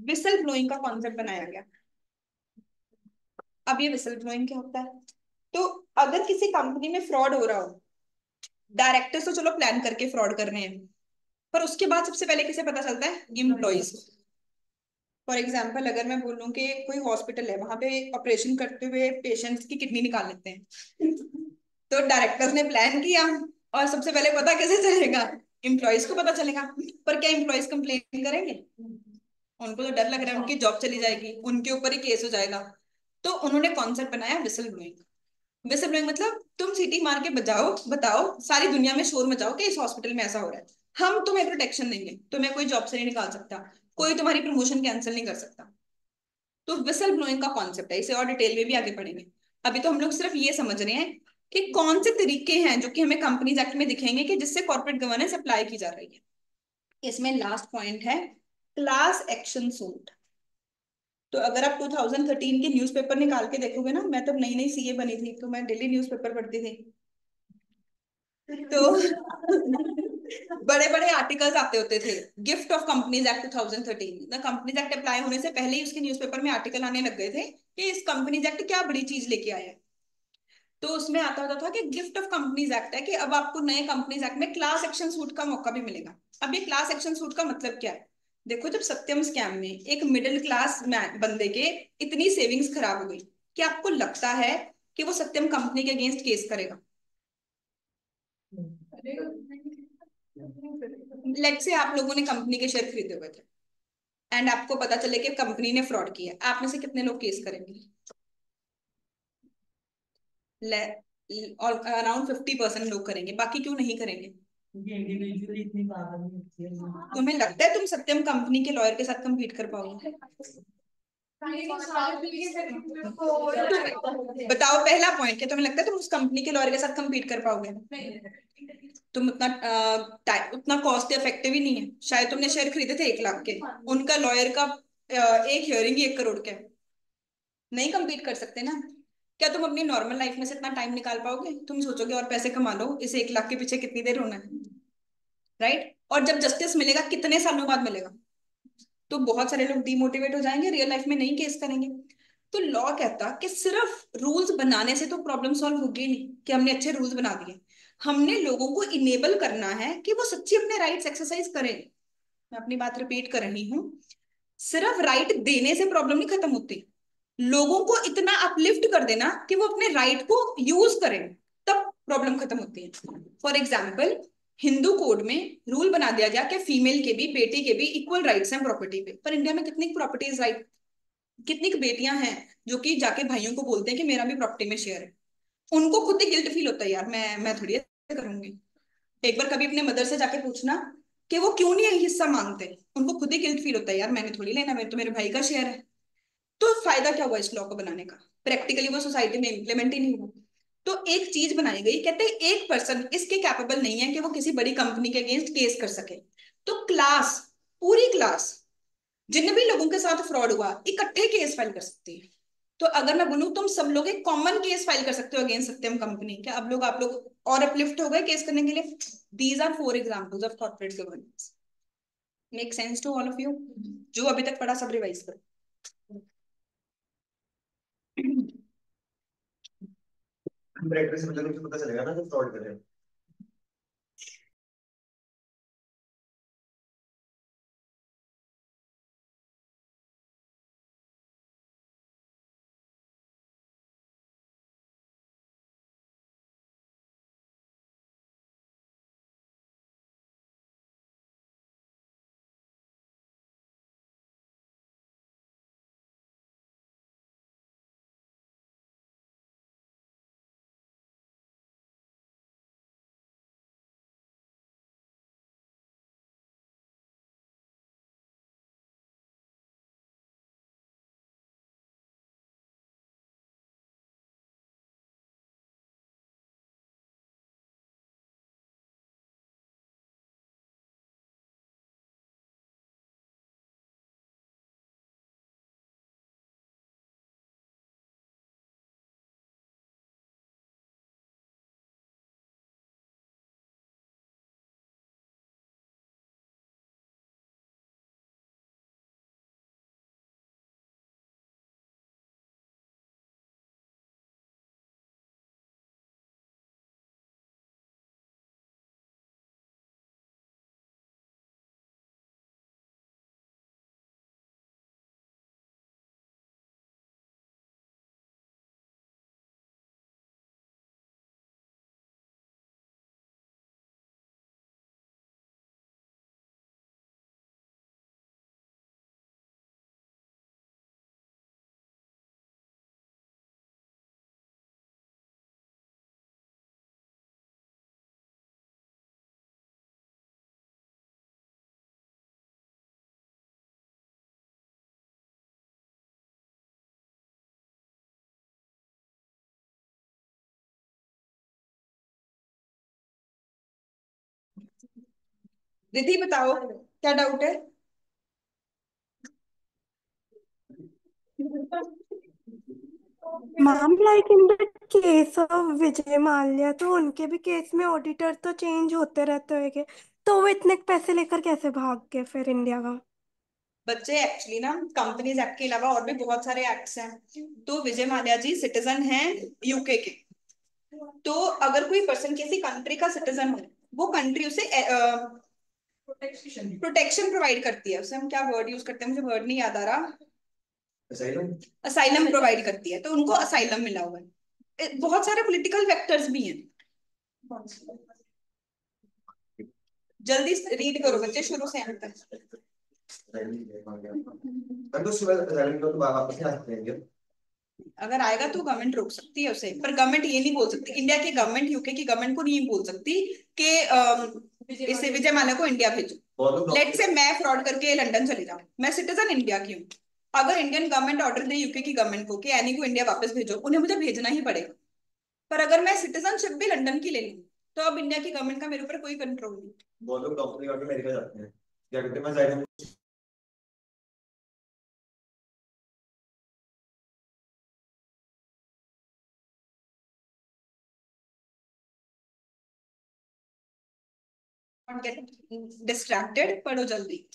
विसल ब्लोइंग का कॉन्सेप्ट बनाया गया। अब ये विसल ब्लोइंग क्या होता है? तो अगर किसी कंपनी में फ्रॉड हो रहा हो, डायरेक्टर्स तो चलो प्लान करके फ्रॉड कर रहे हैं, पर उसके बाद सबसे पहले किसे पता चलता है? एम्प्लॉइज। फॉर एग्जाम्पल अगर मैं बोलूं कि कोई हॉस्पिटल है, वहां पे ऑपरेशन करते हुए पेशेंट्स की किडनी निकाल लेते हैं, तो डायरेक्टर्स ने प्लान किया, और सबसे पहले पता कैसे चलेगा? एम्प्लॉइज को पता चलेगा। पर क्या एम्प्लॉइज कंप्लेन करेंगे? उनको तो डर लग रहा है उनकी जॉब चली जाएगी, उनके ऊपर ही केस हो जाएगा। तो उन्होंने कॉन्सेप्ट बनाया विसल ब्लोइंग। विसल ब्लोइंग मतलब तुम सीटी मार के बजाओ, बताओ, सारी दुनिया में शोर मचाओ कि इस हॉस्पिटल में ऐसा हो रहा है। हम तुम्हें प्रोटेक्शन देंगे, तुम्हें कोई जॉब से नहीं निकाल सकता, कोई तुम्हारी प्रमोशन कैंसिल नहीं कर सकता। तो विसल ब्लोइंग का कॉन्सेप्ट है, इसे और डिटेल में भी आगे पढ़ेंगे। अभी तो हम लोग सिर्फ ये समझ रहे हैं कि कौन से तरीके हैं जो कि हमें कंपनीज एक्ट में दिखेंगे कि जिससे कॉर्पोरेट गवर्नेंस अप्लाई की जा रही है। इसमें लास्ट पॉइंट है क्लास एक्शन सूट। तो अगर आप 2013 के न्यूज़पेपर निकाल के देखोगे ना, मैं तब नई नई सीए बनी थी तो मैं डेली न्यूज़पेपर पढ़ती थी। तो बड़े बड़े आर्टिकल्स आते होते थे। Gift of companies act 2013, the companies act apply होने से पहले ही उसके न्यूज़पेपर में आर्टिकल आने लग गए थे कि इस कंपनीज एक्ट क्या बड़ी चीज लेके आया है। तो उसमें आता होता था कि गिफ्ट ऑफ कंपनीज एक्ट है कि अब आपको नए कंपनीज एक्ट में क्लास एक्शन सूट का मौका भी मिलेगा। अब ये क्लास एक्शन सूट का मतलब क्या है? देखो, जब सत्यम स्कैम में एक मिडिल क्लास बंदे के इतनी सेविंग्स खराब हो गई, क्या आपको लगता है कि वो सत्यम कंपनी के अगेंस्ट केस करेगा? लेट से आप लोगों ने कंपनी के शेयर खरीदे हुए थे एंड आपको पता चले कि कंपनी ने फ्रॉड किया, आप में से कितने लोग केस करेंगे? और अराउंड 50% लोग करेंगे, बाकी क्यों नहीं करेंगे? इंडिविजुअली इतनी पावर नहीं होती है। तुम्हें लगता है तुम सत्यम कंपनी के लॉयर के साथ compete कर पाओगे? बताओ, पहला पॉइंट, क्या तुम्हें लगता है तुम उस कंपनी के लॉयर के साथ compete कर पाओगे? तुम उतना उतना कॉस्ट इफेक्टिव ही नहीं है। शायद तुमने शेयर खरीदे थे 1 लाख के, उनका लॉयर का एक हियरिंग ही 1 करोड़ के है। नहीं compete कर सकते ना। क्या तुम अपनी नॉर्मल लाइफ में से इतना टाइम निकाल पाओगे? तुम सोचोगे और पैसे कमा लो, इस 1 लाख के पीछे कितनी देर होना है? राइट? और जब जस्टिस मिलेगा कितने सालों बाद मिलेगा? तो बहुत सारे लोग डिमोटिवेट हो जाएंगे, रियल लाइफ में नहीं केस करेंगे। तो लॉ कहता कि सिर्फ रूल्स बनाने से तो प्रॉब्लम सॉल्व होगी नहीं कि हमने अच्छे रूल्स बना दिए। हमने लोगों को इनेबल करना है कि वो सच्ची अपने राइट्स एक्सरसाइज करें। मैं अपनी बात रिपीट कर रही हूँ, सिर्फ राइट देने से प्रॉब्लम नहीं खत्म होती। लोगों को इतना अपलिफ्ट कर देना कि वो अपने राइट को यूज करें, तब प्रॉब्लम खत्म होती है। फॉर एग्जाम्पल, हिंदू कोड में रूल बना दिया गया कि फीमेल के भी, बेटी के भी इक्वल राइट्स हैं प्रॉपर्टी पे। पर इंडिया में कितनी प्रॉपर्टीज राइट, कितनी बेटियां हैं जो कि जाके भाइयों को बोलते हैं कि मेरा भी प्रॉपर्टी में शेयर है। उनको खुद ही गिल्ट फील होता है, यार मैं थोड़ी ऐसे करूंगी। एक बार कभी अपने मदर से जाके पूछना कि वो क्यों नहीं हिस्सा मांगते, उनको खुद ही गिल्ट फील होता है, यार मैंने थोड़ी लेना, मेरे तो मेरे भाई का शेयर है। तो फायदा क्या हुआ इस लॉ को बनाने का? प्रैक्टिकली वो सोसाइटी में इम्प्लीमेंट ही नहीं हुआ। तो एक चीज बनाई गई, कहते हैं एक पर्सन इसके कैपेबल नहीं है कि वो किसी बड़ी कंपनी के अगेंस्ट केस कर सके। तो क्लास, पूरी क्लास, जिन भी लोगों के साथ फ्रॉड हुआ, इकट्ठे केस फाइल कर सकती है। तो अगर मैं बोलूं तुम सब लोग एक कॉमन केस फाइल कर सकते हो अगेंस्ट सत्यम कंपनी, क्या अब लोग आप लोग और अपलिफ्ट हो गए केस करने के लिए? These are 4 examples of corporate governance. Make sense to all of you? जो अभी तक पढ़ा सब रिवाइज करो। डायरेक्टर से मतलब उनको पता चलेगा ना जो फ्रॉड कर रहे हैं। रिधि बताओ क्या डाउट है। Ma'am like in the case of Vijay Mallya, तो उनके भी केस में ऑडिटर तो चेंज होते रहते होंगे, तो वो इतने पैसे लेकर कैसे भाग गए फिर इंडिया का? बच्चे एक्चुअली ना, कंपनीज एक्ट के अलावा और भी बहुत सारे एक्ट्स हैं। तो विजय माल्या जी सिटीजन हैं यूके के। तो अगर कोई पर्सन किसी कंट्री का सिटीजन हो, वो कंट्री उसे प्रोटेक्शन प्रोवाइड करती है। उसे हम क्या वर्ड यूज करते हैं, मुझे वर्ड नहीं याद आ रहा। असाइलम। असाइलम प्रोवाइड करती है, तो उनको असाइलम मिला हुआ है। बहुत सारे पॉलिटिकल फैक्टर्स भी हैं। जल्दी रीड करो बच्चे, शुरू से अंत तक। मैं तो उसके बाद असाइलम का तो वापस नहीं आ सकते हैं। अगर आएगा तो गवर्नमेंट रोक सकती है उसे, पर गवर्नमेंट ये नहीं बोल सकती, इंडिया की गवर्नमेंट यूके की गवर्नमेंट को नहीं बोल सकती कि इसे विजय माल्या को इंडिया भेजो। लेट से मैं फ्रॉड करके लंदन चली जाऊं, मैं सिटीजन इंडिया की हूँ। अगर इंडियन गवर्नमेंट ऑर्डर दे यूके की गवर्नमेंट को कि एनी को इंडिया वापस भेजो, उन्हें मुझे भेजना ही पड़ेगा। पर अगर मैं सिटीजनशिप भी लंदन की ले लूं, तो अब इंडिया की गवर्नमेंट का मेरे ऊपर कोई कंट्रोल नहीं। बहुत लोग डॉक्टर करके अमेरिका जाते हैं, क्या करते हैं, मैं जाहिर गेट डिस्ट्रैक्टेड, पढ़ो जल्दी।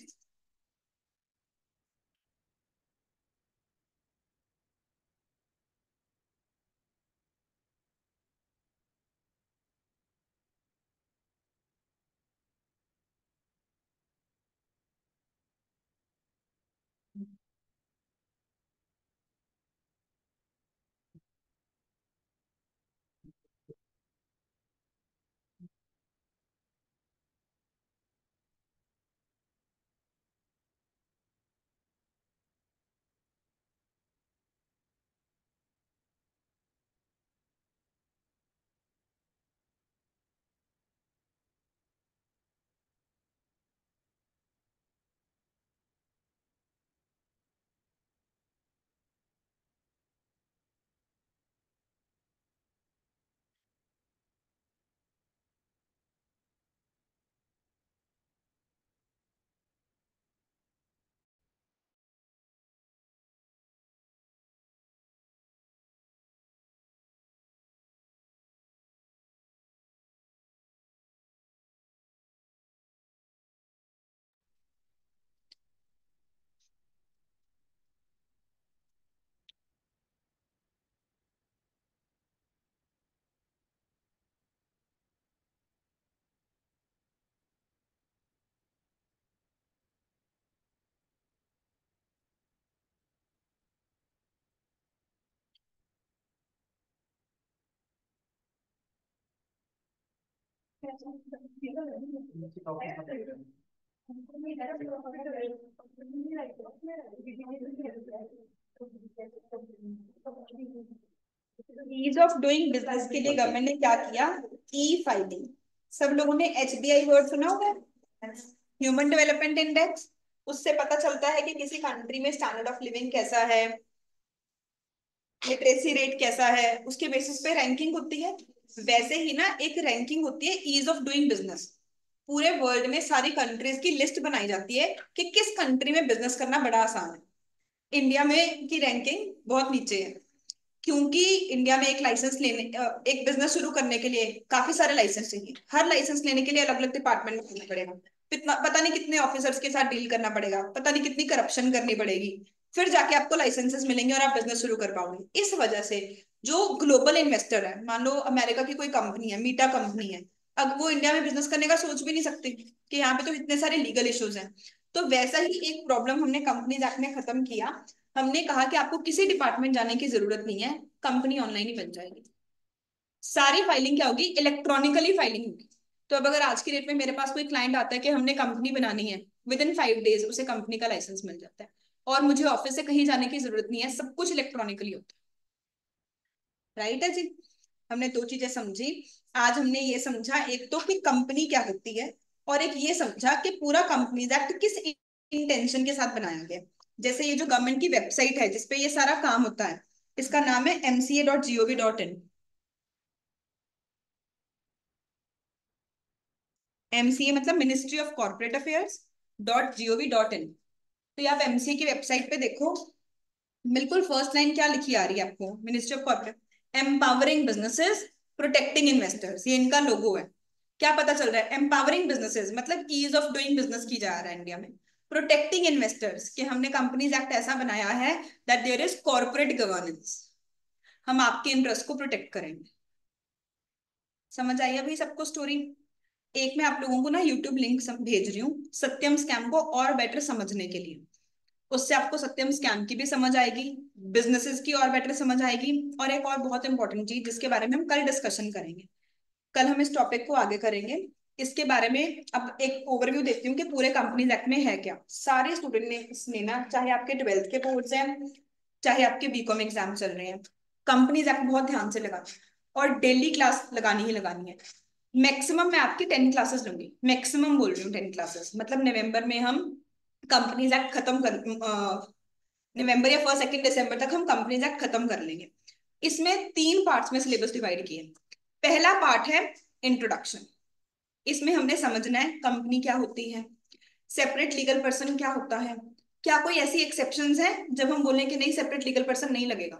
ईज ऑफ डूइंग बिजनेस के लिए गवर्नमेंट ने क्या किया? ई फाइलिंग। सब लोगों ने एचबीआई वर्ड सुना होगा, ह्यूमन डेवलपमेंट इंडेक्स। उससे पता चलता है कि किसी कंट्री में स्टैंडर्ड ऑफ लिविंग कैसा है, लिटरेसी रेट कैसा है, उसके बेसिस पे रैंकिंग होती है। वैसे ही ना एक रैंकिंग होती है ईज ऑफ डूइंग बिजनेस। पूरे वर्ल्ड में सारी कंट्रीज की लिस्ट बनाई जाती है कि किस कंट्री में बिजनेस करना बड़ा आसान है। इंडिया में की रैंकिंग बहुत नीचे है, क्योंकि इंडिया में एक लाइसेंस लेने एक बिजनेस शुरू करने के लिए काफी सारे लाइसेंस चाहिए। हर लाइसेंस लेने के लिए अलग अलग डिपार्टमेंट में करना पड़ेगा। पता नहीं कितने ऑफिसर्स के साथ डील करना पड़ेगा, पता नहीं कितनी करप्शन करनी पड़ेगी, फिर जाके आपको लाइसेंसेस मिलेंगे और आप बिजनेस शुरू कर पाओगे। इस वजह से जो ग्लोबल इन्वेस्टर है, मान लो अमेरिका की कोई कंपनी है, मीटा कंपनी है, अब वो इंडिया में बिजनेस करने का सोच भी नहीं सकते कि यहाँ पे तो इतने सारे लीगल इश्यूज हैं। तो वैसा ही एक प्रॉब्लम हमने कंपनीज एक्ट में खत्म किया। हमने कहा कि आपको किसी डिपार्टमेंट जाने की जरूरत नहीं है, कंपनी ऑनलाइन ही बन जाएगी। सारी फाइलिंग क्या होगी? इलेक्ट्रॉनिकली फाइलिंग होगी। तो अब अगर आज की डेट में मेरे पास कोई क्लाइंट आता है कि हमने कंपनी बनानी है, विद इन 5 डेज उसे कंपनी का लाइसेंस मिल जाता है, और मुझे ऑफिस से कहीं जाने की जरूरत नहीं है, सब कुछ इलेक्ट्रॉनिकली होता है। राइट है जी। हमने दो चीजें समझी। आज हमने ये समझा, एक तो कि कंपनी क्या होती है, और एक ये समझा कि पूरा कंपनीज एक्ट किस इंटेंशन के साथ बनाया गया। जैसे ये जो गवर्नमेंट की वेबसाइट है जिसपे ये सारा काम होता है, इसका नाम है mca.gov.in। MCA मतलब ministry of corporate affairs .gov.in। तो ये आप MCA की वेबसाइट पे देखो, बिल्कुल फर्स्ट लाइन क्या लिखी आ रही है आपको, ministry of corporate empowering businesses protecting investors, ये इनका लोगो है। क्या पता चल रहा है? एम्पावरिंग बिजनेसेस मतलब ईज ऑफ डूइंग बिजनेस की जा रहा है इंडिया में। प्रोटेक्टिंग इन्वेस्टर्स कि हमने कंपनीज एक्ट ऐसा बनाया है that there is corporate governance, हम आपके इंटरेस्ट को प्रोटेक्ट करेंगे। समझ आई अभी सबको स्टोरी? एक मैं आप लोगों को ना यूट्यूब लिंक भेज रही हूँ सत्यम स्कैम को और बेटर समझने के लिए। उससे आपको सत्यम स्कैम की भी समझ आएगी, बिजनेसेस की और बेटर समझ आएगी, और एक और बहुत इंपॉर्टेंट चीज जिसके बारे में हम कल डिस्कशन करेंगे। कल हम इस टॉपिक को आगे करेंगे। इसके बारे में अब एक ओवरव्यू देती हूँ कि पूरे कंपनीज एक्ट में है क्या। सारे स्टूडेंट ने ना, चाहे आपके 12th के बोर्ड्स हैं, चाहे आपके बीकॉम एग्जाम चल रहे हैं, कंपनीज एक्ट बहुत ध्यान से लगाना और डेली क्लास लगानी ही लगानी है। मैक्सिमम मैं आपकी 10 क्लासेस लूंगी, मैक्सिमम बोल रही हूँ 10 क्लासेस, मतलब नवंबर में हम कंपनीज एक्ट खत्म कर, नवंबर या फर्स्ट सेकंड दिसंबर तक हम कंपनीज एक्ट खत्म कर लेंगे। इसमें 3 पार्ट्स में सिलेबस डिवाइड किए। पहला पार्ट है इंट्रोडक्शन, इसमें हमने समझना है कंपनी क्या होती है, सेपरेट लीगल पर्सन क्या होता है, क्या कोई ऐसी एक्सेप्शंस हैं जब हम बोलें कि नहीं सेपरेट लीगल पर्सन नहीं लगेगा।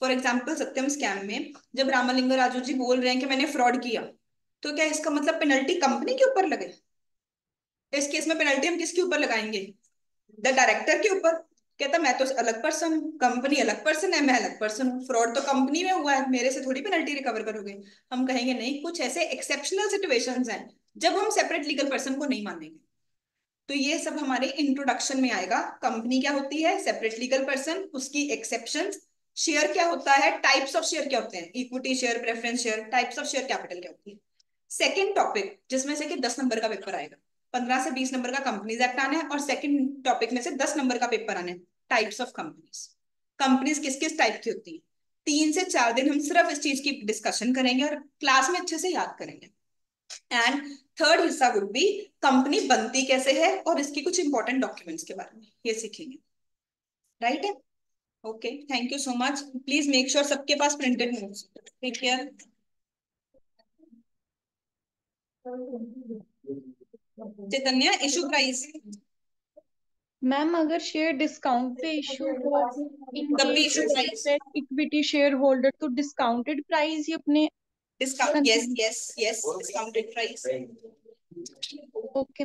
फॉर एग्जाम्पल सत्यम स्कैम में जब रामालिंगा राजू जी बोल रहे हैं कि मैंने फ्रॉड किया, तो क्या इसका मतलब पेनल्टी कंपनी के ऊपर लगे? इस केस में पेनल्टी हम किसके ऊपर लगाएंगे? द डायरेक्टर के ऊपर। कहता मैं तो अलग पर्सन हूँ, कंपनी अलग पर्सन है, मैं अलग पर्सन हूँ, फ्रॉड तो कंपनी में हुआ है, मेरे से थोड़ी पेनल्टी रिकवर करोगे। हम कहेंगे नहीं, कुछ ऐसे एक्सेप्शनल सिचुएशंस हैं जब हम सेपरेट लीगल पर्सन को नहीं मानेंगे। तो ये सब हमारे इंट्रोडक्शन में आएगा। कंपनी क्या होती है, सेपरेट लीगल पर्सन, उसकी एक्सेप्शंस, शेयर क्या होता है, टाइप्स ऑफ शेयर क्या होते हैं, equity share, preference share, types of share capital क्या होती है। सेकेंड टॉपिक जिसमें से कि 10 नंबर का पेपर आएगा, 15 से 20 नंबर का कंपनीज एक्ट आना है, और सेकंड टॉपिक में से 10 नंबर का पेपर आना है, टाइप्स ऑफ कंपनीज। कंपनीज किस किस टाइप की होती है। 3 से 4 दिन हम सिर्फ इस चीज की डिस्कशन करेंगे और क्लास में अच्छे से याद करेंगे। एंड थर्ड हिस्सा वुड बी कंपनी बनती कैसे है और इसकी कुछ इंपॉर्टेंट डॉक्यूमेंट्स के बारे में ये सीखेंगे। राइट है? Okay, thank you so much. Please make sure सबके पास printed notes. Take care. Chaitanya, issue price ma'am अगर शेयर डिस्काउंट पे इशू हो इन कब भी case issue price equity share holder, तो डिस्काउंटेड प्राइस ही अपने discount, yes yes yes, discounted price. Okay.